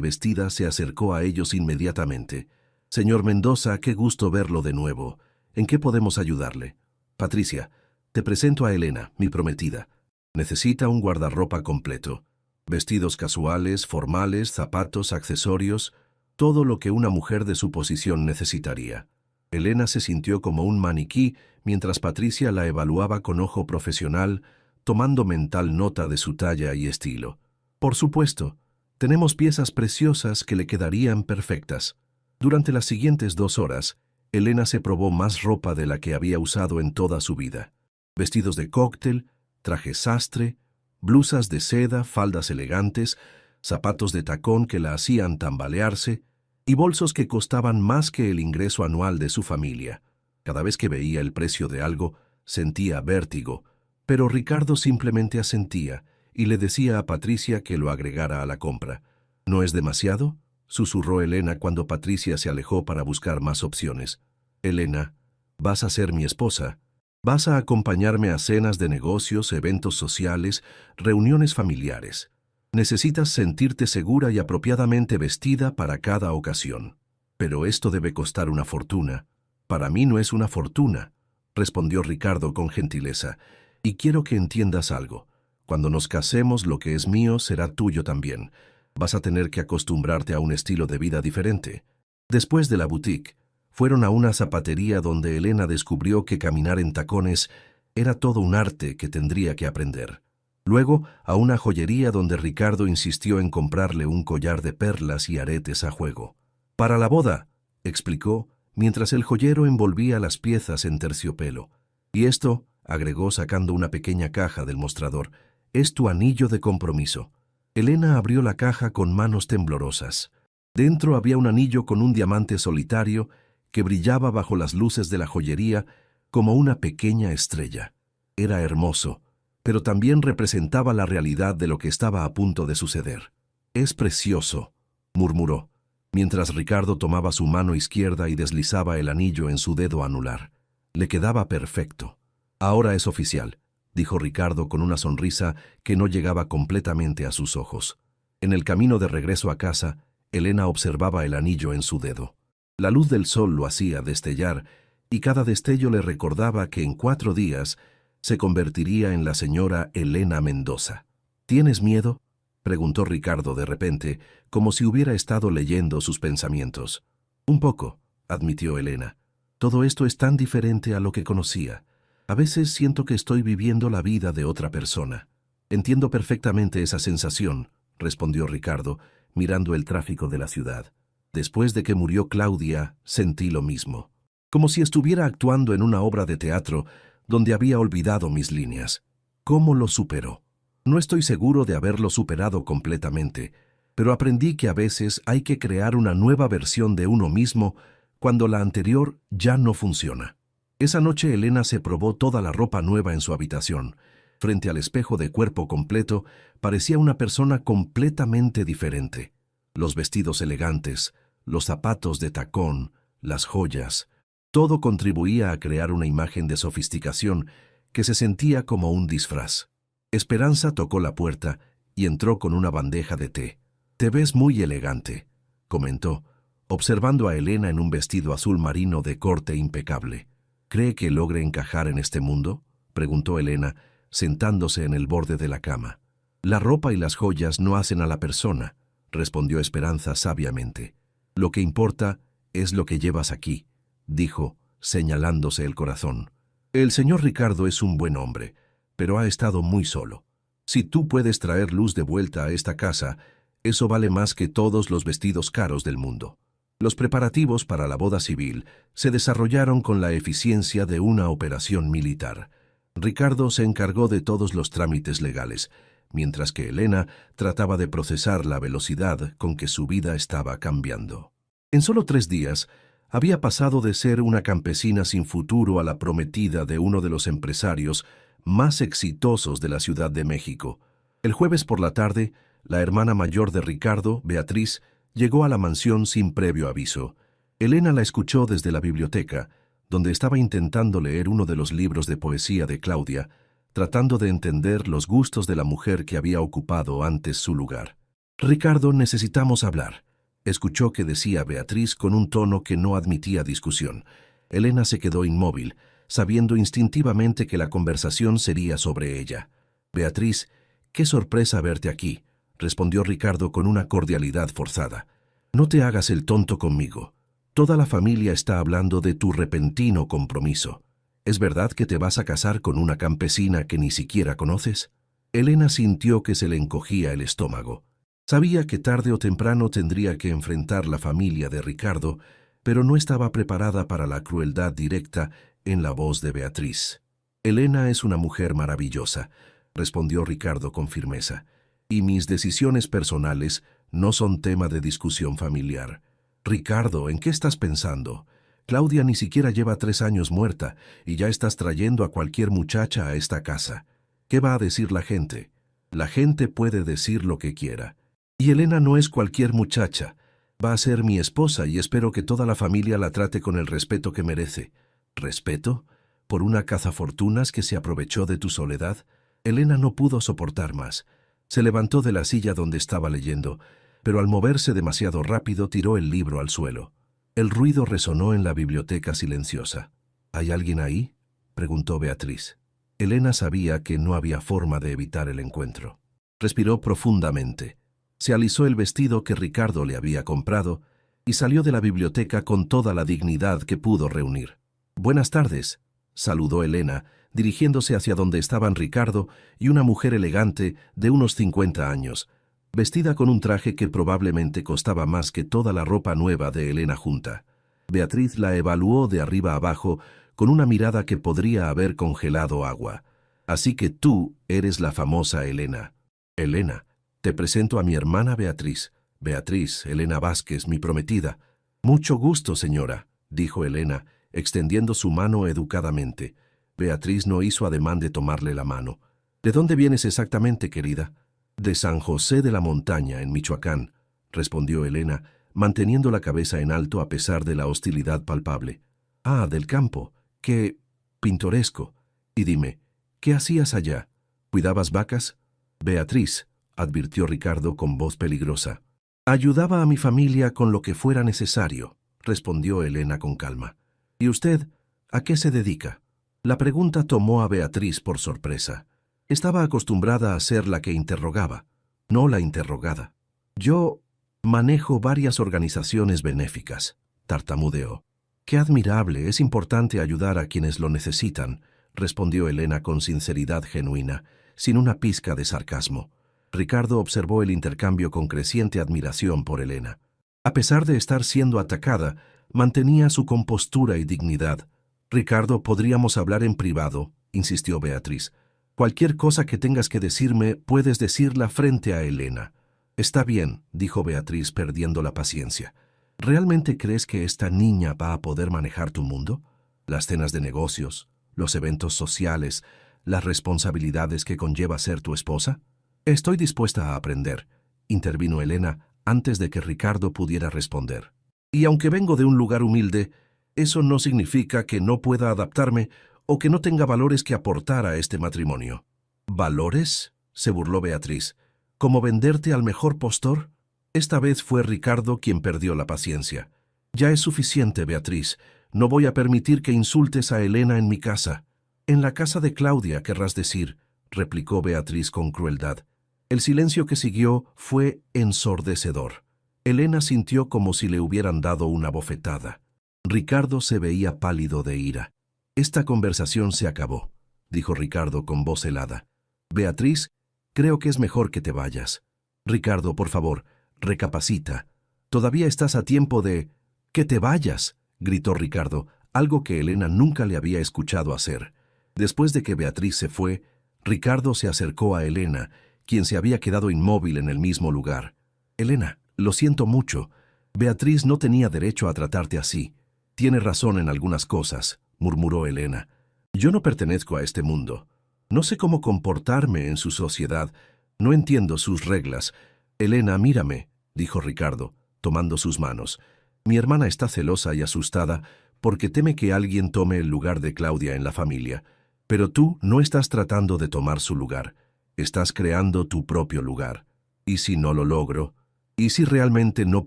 [SPEAKER 1] vestida se acercó a ellos inmediatamente. «Señor Mendoza, qué gusto verlo de nuevo. ¿En qué podemos ayudarle?» «Patricia, te presento a Elena, mi prometida. Necesita un guardarropa completo. Vestidos casuales, formales, zapatos, accesorios, todo lo que una mujer de su posición necesitaría». Elena se sintió como un maniquí mientras Patricia la evaluaba con ojo profesional, tomando mental nota de su talla y estilo. «Por supuesto, tenemos piezas preciosas que le quedarían perfectas». Durante las siguientes 2 horas, Elena se probó más ropa de la que había usado en toda su vida. Vestidos de cóctel, trajes sastre, blusas de seda, faldas elegantes, zapatos de tacón que la hacían tambalearse y bolsos que costaban más que el ingreso anual de su familia. Cada vez que veía el precio de algo, sentía vértigo, pero Ricardo simplemente asentía y le decía a Patricia que lo agregara a la compra. ¿No es demasiado?, susurró Elena cuando Patricia se alejó para buscar más opciones. Elena, vas a ser mi esposa. Vas a acompañarme a cenas de negocios, eventos sociales, reuniones familiares. Necesitas sentirte segura y apropiadamente vestida para cada ocasión. Pero esto debe costar una fortuna. Para mí no es una fortuna, respondió Ricardo con gentileza. Y quiero que entiendas algo. Cuando nos casemos, lo que es mío será tuyo también. Vas a tener que acostumbrarte a un estilo de vida diferente. Después de la boutique, fueron a una zapatería donde Elena descubrió que caminar en tacones era todo un arte que tendría que aprender. Luego, a una joyería donde Ricardo insistió en comprarle un collar de perlas y aretes a juego. «Para la boda», explicó, mientras el joyero envolvía las piezas en terciopelo. «Y esto», agregó sacando una pequeña caja del mostrador, «es tu anillo de compromiso». Elena abrió la caja con manos temblorosas. Dentro había un anillo con un diamante solitario que brillaba bajo las luces de la joyería como una pequeña estrella. Era hermoso, pero también representaba la realidad de lo que estaba a punto de suceder. «Es precioso», murmuró, mientras Ricardo tomaba su mano izquierda y deslizaba el anillo en su dedo anular. Le quedaba perfecto. «Ahora es oficial», dijo Ricardo con una sonrisa que no llegaba completamente a sus ojos. En el camino de regreso a casa, Elena observaba el anillo en su dedo. La luz del sol lo hacía destellar, y cada destello le recordaba que en 4 días se convertiría en la señora Elena Mendoza. «¿Tienes miedo?», preguntó Ricardo de repente, como si hubiera estado leyendo sus pensamientos. «Un poco», admitió Elena. «Todo esto es tan diferente a lo que conocía. A veces siento que estoy viviendo la vida de otra persona». «Entiendo perfectamente esa sensación», respondió Ricardo, mirando el tráfico de la ciudad. «Después de que murió Claudia, sentí lo mismo. Como si estuviera actuando en una obra de teatro donde había olvidado mis líneas. ¿Cómo lo superó? No estoy seguro de haberlo superado completamente, pero aprendí que a veces hay que crear una nueva versión de uno mismo cuando la anterior ya no funciona». Esa noche Elena se probó toda la ropa nueva en su habitación. Frente al espejo de cuerpo completo, parecía una persona completamente diferente. Los vestidos elegantes, los zapatos de tacón, las joyas, todo contribuía a crear una imagen de sofisticación que se sentía como un disfraz. Esperanza tocó la puerta y entró con una bandeja de té. «Te ves muy elegante», comentó, observando a Elena en un vestido azul marino de corte impecable. «¿Cree que logre encajar en este mundo?», preguntó Elena, sentándose en el borde de la cama. «La ropa y las joyas no hacen a la persona», respondió Esperanza sabiamente. «Lo que importa es lo que llevas aquí», dijo, señalándose el corazón. «El señor Ricardo es un buen hombre, pero ha estado muy solo. Si tú puedes traer luz de vuelta a esta casa, eso vale más que todos los vestidos caros del mundo». Los preparativos para la boda civil se desarrollaron con la eficiencia de una operación militar. Ricardo se encargó de todos los trámites legales, mientras que Elena trataba de procesar la velocidad con que su vida estaba cambiando. En solo 3 días, había pasado de ser una campesina sin futuro a la prometida de uno de los empresarios más exitosos de la Ciudad de México. El jueves por la tarde, la hermana mayor de Ricardo, Beatriz, llegó a la mansión sin previo aviso. Elena la escuchó desde la biblioteca, donde estaba intentando leer uno de los libros de poesía de Claudia, tratando de entender los gustos de la mujer que había ocupado antes su lugar. «Ricardo, necesitamos hablar», escuchó que decía Beatriz con un tono que no admitía discusión. Elena se quedó inmóvil, sabiendo instintivamente que la conversación sería sobre ella. «Beatriz, qué sorpresa verte aquí», respondió Ricardo con una cordialidad forzada. «No te hagas el tonto conmigo. Toda la familia está hablando de tu repentino compromiso. ¿Es verdad que te vas a casar con una campesina que ni siquiera conoces?» Elena sintió que se le encogía el estómago. Sabía que tarde o temprano tendría que enfrentar la familia de Ricardo, pero no estaba preparada para la crueldad directa en la voz de Beatriz. «Elena es una mujer maravillosa», respondió Ricardo con firmeza, «y mis decisiones personales no son tema de discusión familiar». «Ricardo, ¿en qué estás pensando? Claudia ni siquiera lleva 3 años muerta y ya estás trayendo a cualquier muchacha a esta casa. ¿Qué va a decir la gente? La gente puede decir lo que quiera. Y Elena no es cualquier muchacha. Va a ser mi esposa y espero que toda la familia la trate con el respeto que merece». ¿Respeto? ¿Por una cazafortunas que se aprovechó de tu soledad? Elena no pudo soportar más. Se levantó de la silla donde estaba leyendo, pero al moverse demasiado rápido tiró el libro al suelo. El ruido resonó en la biblioteca silenciosa. «¿Hay alguien ahí?», preguntó Beatriz. Elena sabía que no había forma de evitar el encuentro. Respiró profundamente. Se alisó el vestido que Ricardo le había comprado y salió de la biblioteca con toda la dignidad que pudo reunir. «Buenas tardes», saludó Elena, dirigiéndose hacia donde estaban Ricardo y una mujer elegante de unos 50 años, vestida con un traje que probablemente costaba más que toda la ropa nueva de Elena junta. Beatriz la evaluó de arriba abajo con una mirada que podría haber congelado agua. «Así que tú eres la famosa Elena». «Elena, te presento a mi hermana Beatriz. Beatriz, Elena Vázquez, mi prometida». «Mucho gusto, señora», dijo Elena, extendiendo su mano educadamente. Beatriz no hizo ademán de tomarle la mano. «¿De dónde vienes exactamente, querida?» «De San José de la Montaña, en Michoacán», respondió Elena, manteniendo la cabeza en alto a pesar de la hostilidad palpable. «Ah, del campo. Qué pintoresco. Y dime, ¿qué hacías allá? ¿Cuidabas vacas?» «Beatriz», advirtió Ricardo con voz peligrosa. «Ayudaba a mi familia con lo que fuera necesario», respondió Elena con calma. «¿Y usted, a qué se dedica?» La pregunta tomó a Beatriz por sorpresa. Estaba acostumbrada a ser la que interrogaba, no la interrogada. «Yo manejo varias organizaciones benéficas», tartamudeó. «Qué admirable, es importante ayudar a quienes lo necesitan», respondió Elena con sinceridad genuina, sin una pizca de sarcasmo. Ricardo observó el intercambio con creciente admiración por Elena. A pesar de estar siendo atacada, mantenía su compostura y dignidad. «Ricardo, podríamos hablar en privado», insistió Beatriz. «Cualquier cosa que tengas que decirme, puedes decirla frente a Elena». «Está bien», dijo Beatriz perdiendo la paciencia. «¿Realmente crees que esta niña va a poder manejar tu mundo? Las cenas de negocios, los eventos sociales, las responsabilidades que conlleva ser tu esposa?» «Estoy dispuesta a aprender», intervino Elena antes de que Ricardo pudiera responder. «Y aunque vengo de un lugar humilde, eso no significa que no pueda adaptarme o que no tenga valores que aportar a este matrimonio». «¿Valores?», se burló Beatriz. «¿Como venderte al mejor postor?» Esta vez fue Ricardo quien perdió la paciencia. «Ya es suficiente, Beatriz. No voy a permitir que insultes a Elena en mi casa». «En la casa de Claudia, querrás decir», replicó Beatriz con crueldad. El silencio que siguió fue ensordecedor. Elena sintió como si le hubieran dado una bofetada. Ricardo se veía pálido de ira. «Esta conversación se acabó», dijo Ricardo con voz helada. «Beatriz, creo que es mejor que te vayas». «Ricardo, por favor, recapacita. Todavía estás a tiempo de...» «¡Que te vayas!», gritó Ricardo, algo que Elena nunca le había escuchado hacer. Después de que Beatriz se fue, Ricardo se acercó a Elena, quien se había quedado inmóvil en el mismo lugar. «Elena, lo siento mucho. Beatriz no tenía derecho a tratarte así. Tiene razón en algunas cosas», murmuró Elena. «Yo no pertenezco a este mundo. No sé cómo comportarme en su sociedad. No entiendo sus reglas. Elena, mírame», dijo Ricardo, tomando sus manos. «Mi hermana está celosa y asustada porque teme que alguien tome el lugar de Claudia en la familia. Pero tú no estás tratando de tomar su lugar. Estás creando tu propio lugar. ¿Y si no lo logro? ¿Y si realmente no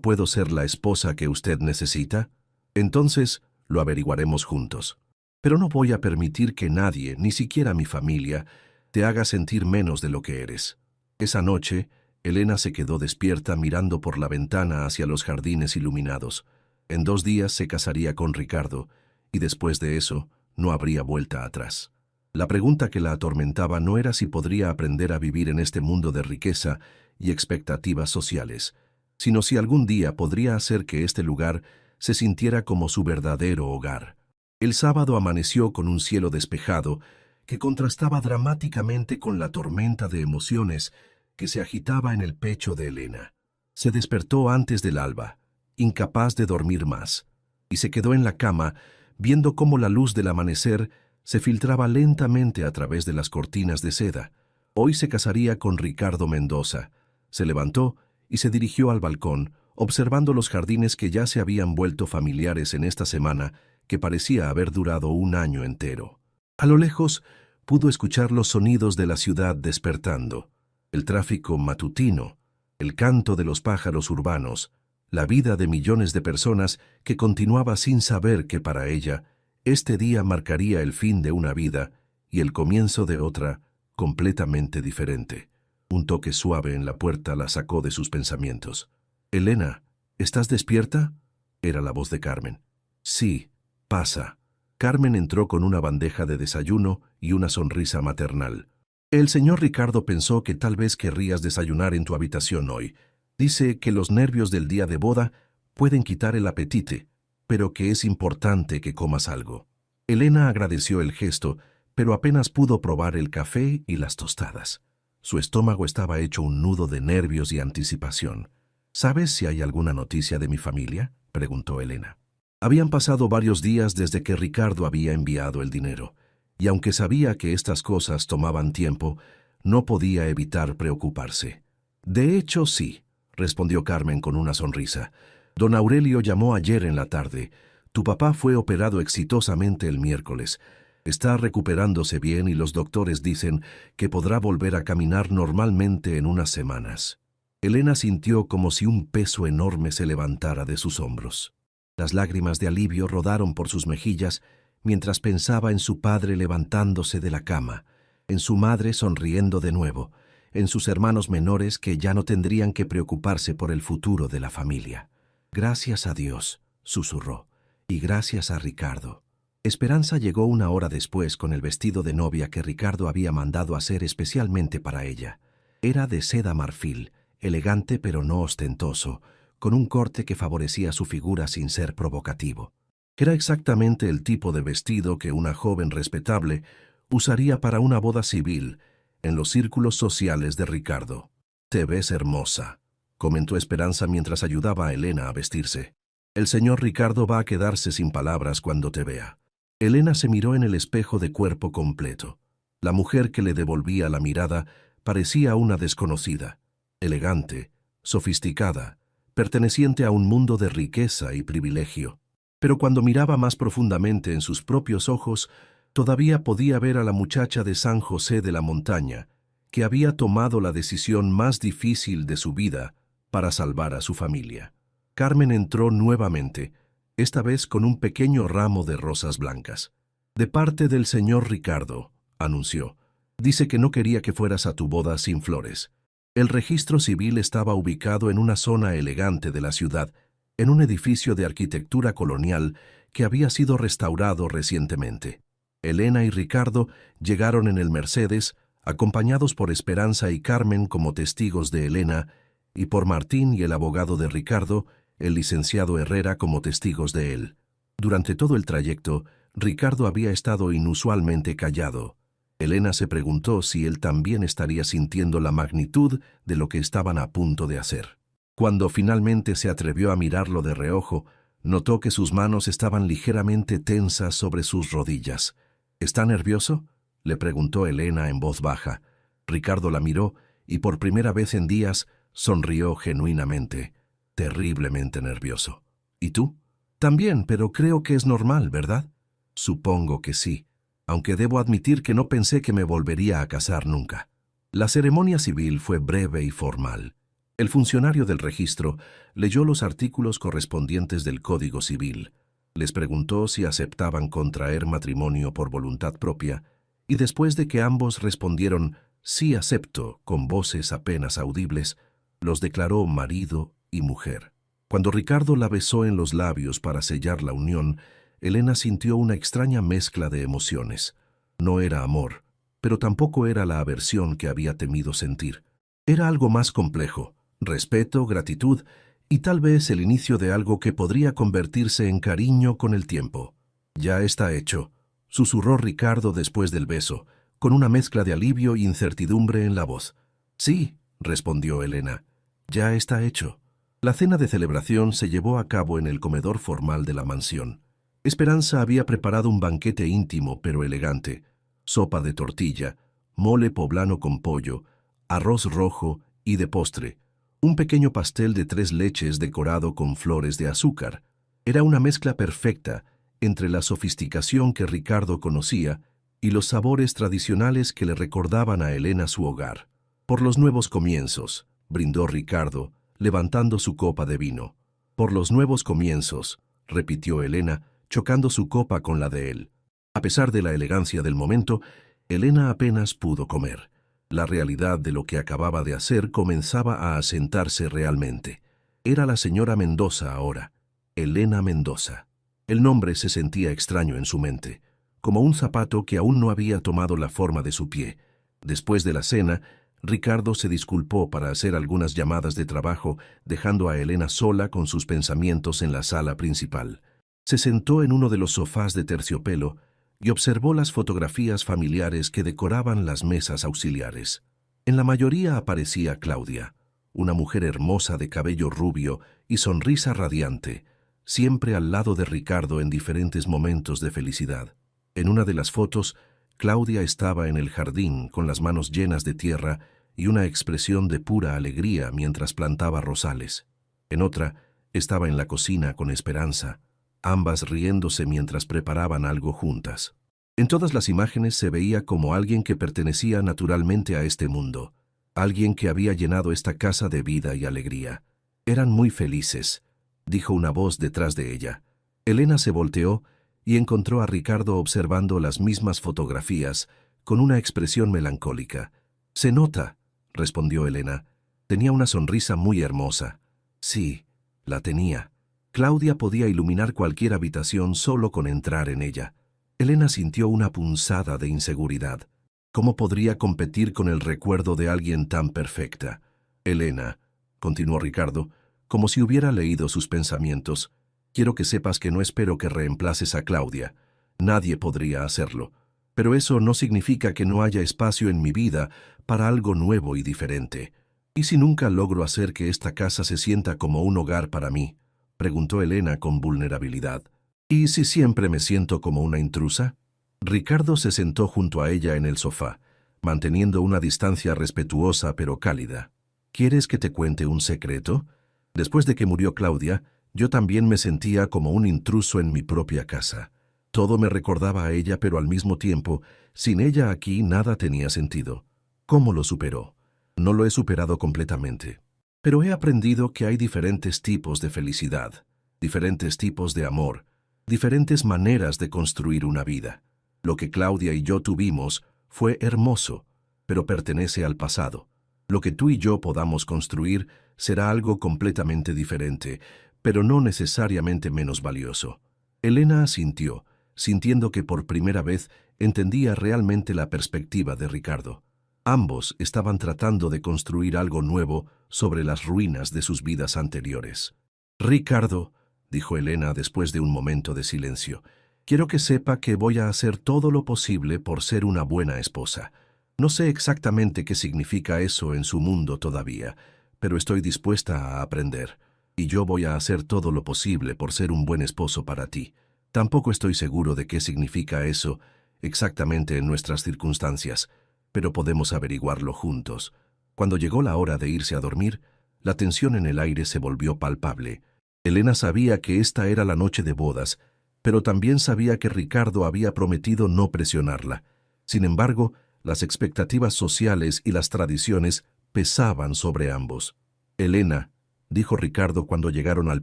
[SPEAKER 1] puedo ser la esposa que usted necesita? Entonces lo averiguaremos juntos. Pero no voy a permitir que nadie, ni siquiera mi familia, te haga sentir menos de lo que eres». Esa noche, Elena se quedó despierta mirando por la ventana hacia los jardines iluminados. En 2 días se casaría con Ricardo, y después de eso no habría vuelta atrás. La pregunta que la atormentaba no era si podría aprender a vivir en este mundo de riqueza y expectativas sociales, sino si algún día podría hacer que este lugar se sintiera como su verdadero hogar. El sábado amaneció con un cielo despejado que contrastaba dramáticamente con la tormenta de emociones que se agitaba en el pecho de Elena. Se despertó antes del alba, incapaz de dormir más, y se quedó en la cama viendo cómo la luz del amanecer se filtraba lentamente a través de las cortinas de seda. Hoy se casaría con Ricardo Mendoza. Se levantó y se dirigió al balcón, observando los jardines que ya se habían vuelto familiares en esta semana que parecía haber durado un año entero. A lo lejos pudo escuchar los sonidos de la ciudad despertando, el tráfico matutino, el canto de los pájaros urbanos, la vida de millones de personas que continuaba sin saber que para ella este día marcaría el fin de una vida y el comienzo de otra completamente diferente. Un toque suave en la puerta la sacó de sus pensamientos. «Elena, ¿estás despierta?», era la voz de Carmen. «Sí, pasa». Carmen entró con una bandeja de desayuno y una sonrisa maternal. «El señor Ricardo pensó que tal vez querrías desayunar en tu habitación hoy. Dice que los nervios del día de boda pueden quitar el apetite, pero que es importante que comas algo». Elena agradeció el gesto, pero apenas pudo probar el café y las tostadas. Su estómago estaba hecho un nudo de nervios y anticipación. «¿Sabes si hay alguna noticia de mi familia?», preguntó Elena. Habían pasado varios días desde que Ricardo había enviado el dinero, y aunque sabía que estas cosas tomaban tiempo, no podía evitar preocuparse. «De hecho, sí», respondió Carmen con una sonrisa. «Don Aurelio llamó ayer en la tarde. Tu papá fue operado exitosamente el miércoles. Está recuperándose bien y los doctores dicen que podrá volver a caminar normalmente en unas semanas». Elena sintió como si un peso enorme se levantara de sus hombros. Las lágrimas de alivio rodaron por sus mejillas mientras pensaba en su padre levantándose de la cama, en su madre sonriendo de nuevo, en sus hermanos menores que ya no tendrían que preocuparse por el futuro de la familia. «Gracias a Dios», susurró, «y gracias a Ricardo». Esperanza llegó una hora después con el vestido de novia que Ricardo había mandado hacer especialmente para ella. Era de seda marfil, elegante pero no ostentoso, con un corte que favorecía su figura sin ser provocativo. Era exactamente el tipo de vestido que una joven respetable usaría para una boda civil en los círculos sociales de Ricardo. «Te ves hermosa», comentó Esperanza mientras ayudaba a Elena a vestirse. «El señor Ricardo va a quedarse sin palabras cuando te vea». Elena se miró en el espejo de cuerpo completo. La mujer que le devolvía la mirada parecía una desconocida, elegante, sofisticada, perteneciente a un mundo de riqueza y privilegio. Pero cuando miraba más profundamente en sus propios ojos, todavía podía ver a la muchacha de San José de la Montaña, que había tomado la decisión más difícil de su vida para salvar a su familia. Carmen entró nuevamente, esta vez con un pequeño ramo de rosas blancas. «De parte del señor Ricardo», anunció. «Dice que no quería que fueras a tu boda sin flores». El registro civil estaba ubicado en una zona elegante de la ciudad, en un edificio de arquitectura colonial que había sido restaurado recientemente. Elena y Ricardo llegaron en el Mercedes, acompañados por Esperanza y Carmen como testigos de Elena, y por Martín y el abogado de Ricardo, el licenciado Herrera, como testigos de él. Durante todo el trayecto, Ricardo había estado inusualmente callado. Elena se preguntó si él también estaría sintiendo la magnitud de lo que estaban a punto de hacer. Cuando finalmente se atrevió a mirarlo de reojo, notó que sus manos estaban ligeramente tensas sobre sus rodillas. «¿Está nervioso?», le preguntó Elena en voz baja. Ricardo la miró y por primera vez en días sonrió genuinamente. «Terriblemente nervioso». «¿Y tú?». «También, pero creo que es normal, ¿verdad?». «Supongo que sí, aunque debo admitir que no pensé que me volvería a casar nunca». La ceremonia civil fue breve y formal. El funcionario del registro leyó los artículos correspondientes del Código Civil, les preguntó si aceptaban contraer matrimonio por voluntad propia, y después de que ambos respondieron «sí acepto» con voces apenas audibles, los declaró marido y mujer. Cuando Ricardo la besó en los labios para sellar la unión, Elena sintió una extraña mezcla de emociones. No era amor, pero tampoco era la aversión que había temido sentir. Era algo más complejo: respeto, gratitud y tal vez el inicio de algo que podría convertirse en cariño con el tiempo. «Ya está hecho», susurró Ricardo después del beso, con una mezcla de alivio e incertidumbre en la voz. «Sí», respondió Elena, «ya está hecho». La cena de celebración se llevó a cabo en el comedor formal de la mansión. Esperanza había preparado un banquete íntimo pero elegante: sopa de tortilla, mole poblano con pollo, arroz rojo y de postre, un pequeño pastel de 3 leches decorado con flores de azúcar. Era una mezcla perfecta entre la sofisticación que Ricardo conocía y los sabores tradicionales que le recordaban a Elena su hogar. «Por los nuevos comienzos», brindó Ricardo, levantando su copa de vino. «Por los nuevos comienzos», repitió Elena, chocando su copa con la de él. A pesar de la elegancia del momento, Elena apenas pudo comer. La realidad de lo que acababa de hacer comenzaba a asentarse realmente. Era la señora Mendoza ahora, Elena Mendoza. El nombre se sentía extraño en su mente, como un zapato que aún no había tomado la forma de su pie. Después de la cena, Ricardo se disculpó para hacer algunas llamadas de trabajo, dejando a Elena sola con sus pensamientos en la sala principal. Se sentó en uno de los sofás de terciopelo y observó las fotografías familiares que decoraban las mesas auxiliares. En la mayoría aparecía Claudia, una mujer hermosa de cabello rubio y sonrisa radiante, siempre al lado de Ricardo en diferentes momentos de felicidad. En una de las fotos, Claudia estaba en el jardín con las manos llenas de tierra y una expresión de pura alegría mientras plantaba rosales. En otra, estaba en la cocina con Esperanza, ambas riéndose mientras preparaban algo juntas. En todas las imágenes se veía como alguien que pertenecía naturalmente a este mundo, alguien que había llenado esta casa de vida y alegría. «Eran muy felices», dijo una voz detrás de ella. Elena se volteó y encontró a Ricardo observando las mismas fotografías, con una expresión melancólica. «Se nota», respondió Elena. Tenía una sonrisa muy hermosa. Sí, la tenía. Claudia podía iluminar cualquier habitación solo con entrar en ella. Elena sintió una punzada de inseguridad. ¿Cómo podría competir con el recuerdo de alguien tan perfecta? «Elena», continuó Ricardo, como si hubiera leído sus pensamientos, «quiero que sepas que no espero que reemplaces a Claudia. Nadie podría hacerlo. Pero eso no significa que no haya espacio en mi vida para algo nuevo y diferente. ¿Y si nunca logro hacer que esta casa se sienta como un hogar para mí?», preguntó Elena con vulnerabilidad. «¿Y si siempre me siento como una intrusa?». Ricardo se sentó junto a ella en el sofá, manteniendo una distancia respetuosa pero cálida. «¿Quieres que te cuente un secreto? Después de que murió Claudia, yo también me sentía como un intruso en mi propia casa. Todo me recordaba a ella, pero al mismo tiempo, sin ella aquí nada tenía sentido. ¿Cómo lo superó? No lo he superado completamente. Pero he aprendido que hay diferentes tipos de felicidad, diferentes tipos de amor, diferentes maneras de construir una vida. Lo que Claudia y yo tuvimos fue hermoso, pero pertenece al pasado. Lo que tú y yo podamos construir será algo completamente diferente, pero no necesariamente menos valioso». Elena asintió, sintiendo que por primera vez entendía realmente la perspectiva de Ricardo. Ambos estaban tratando de construir algo nuevo sobre las ruinas de sus vidas anteriores. «Ricardo», dijo Elena después de un momento de silencio, «quiero que sepa que voy a hacer todo lo posible por ser una buena esposa. No sé exactamente qué significa eso en su mundo todavía, pero estoy dispuesta a aprender. Y yo voy a hacer todo lo posible por ser un buen esposo para ti. Tampoco estoy seguro de qué significa eso exactamente en nuestras circunstancias, pero podemos averiguarlo juntos». Cuando llegó la hora de irse a dormir, la tensión en el aire se volvió palpable. Elena sabía que esta era la noche de bodas, pero también sabía que Ricardo había prometido no presionarla. Sin embargo, las expectativas sociales y las tradiciones pesaban sobre ambos. «Elena», dijo Ricardo cuando llegaron al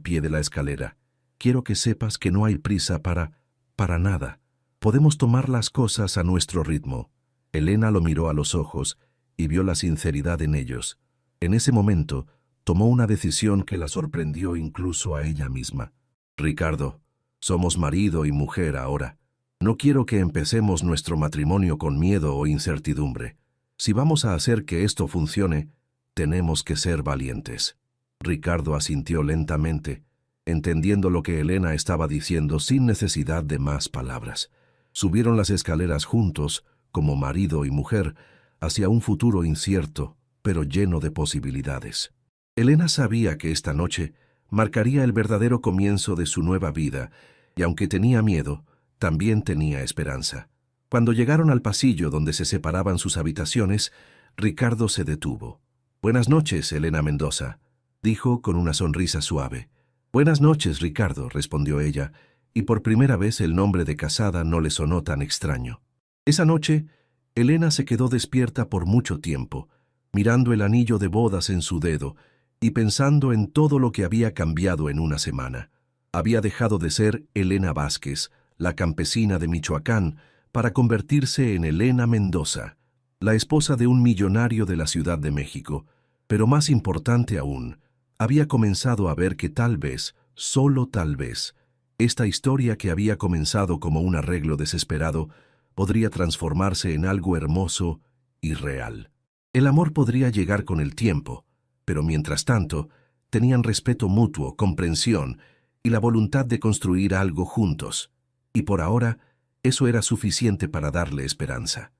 [SPEAKER 1] pie de la escalera, «quiero que sepas que no hay prisa para nada. Podemos tomar las cosas a nuestro ritmo». Elena lo miró a los ojos y vio la sinceridad en ellos. En ese momento, tomó una decisión que la sorprendió incluso a ella misma. «Ricardo, somos marido y mujer ahora. No quiero que empecemos nuestro matrimonio con miedo o incertidumbre. Si vamos a hacer que esto funcione, tenemos que ser valientes». Ricardo asintió lentamente, entendiendo lo que Elena estaba diciendo sin necesidad de más palabras. Subieron las escaleras juntos, como marido y mujer, hacia un futuro incierto, pero lleno de posibilidades. Elena sabía que esta noche marcaría el verdadero comienzo de su nueva vida, y aunque tenía miedo, también tenía esperanza. Cuando llegaron al pasillo donde se separaban sus habitaciones, Ricardo se detuvo. «Buenas noches, Elena Mendoza», dijo con una sonrisa suave. «Buenas noches, Ricardo», respondió ella, y por primera vez el nombre de casada no le sonó tan extraño. Esa noche, Elena se quedó despierta por mucho tiempo, mirando el anillo de bodas en su dedo y pensando en todo lo que había cambiado en una semana. Había dejado de ser Elena Vázquez, la campesina de Michoacán, para convertirse en Elena Mendoza, la esposa de un millonario de la Ciudad de México. Pero más importante aún, había comenzado a ver que tal vez, solo tal vez, esta historia que había comenzado como un arreglo desesperado podría transformarse en algo hermoso y real. El amor podría llegar con el tiempo, pero mientras tanto, tenían respeto mutuo, comprensión y la voluntad de construir algo juntos. Y por ahora, eso era suficiente para darle esperanza.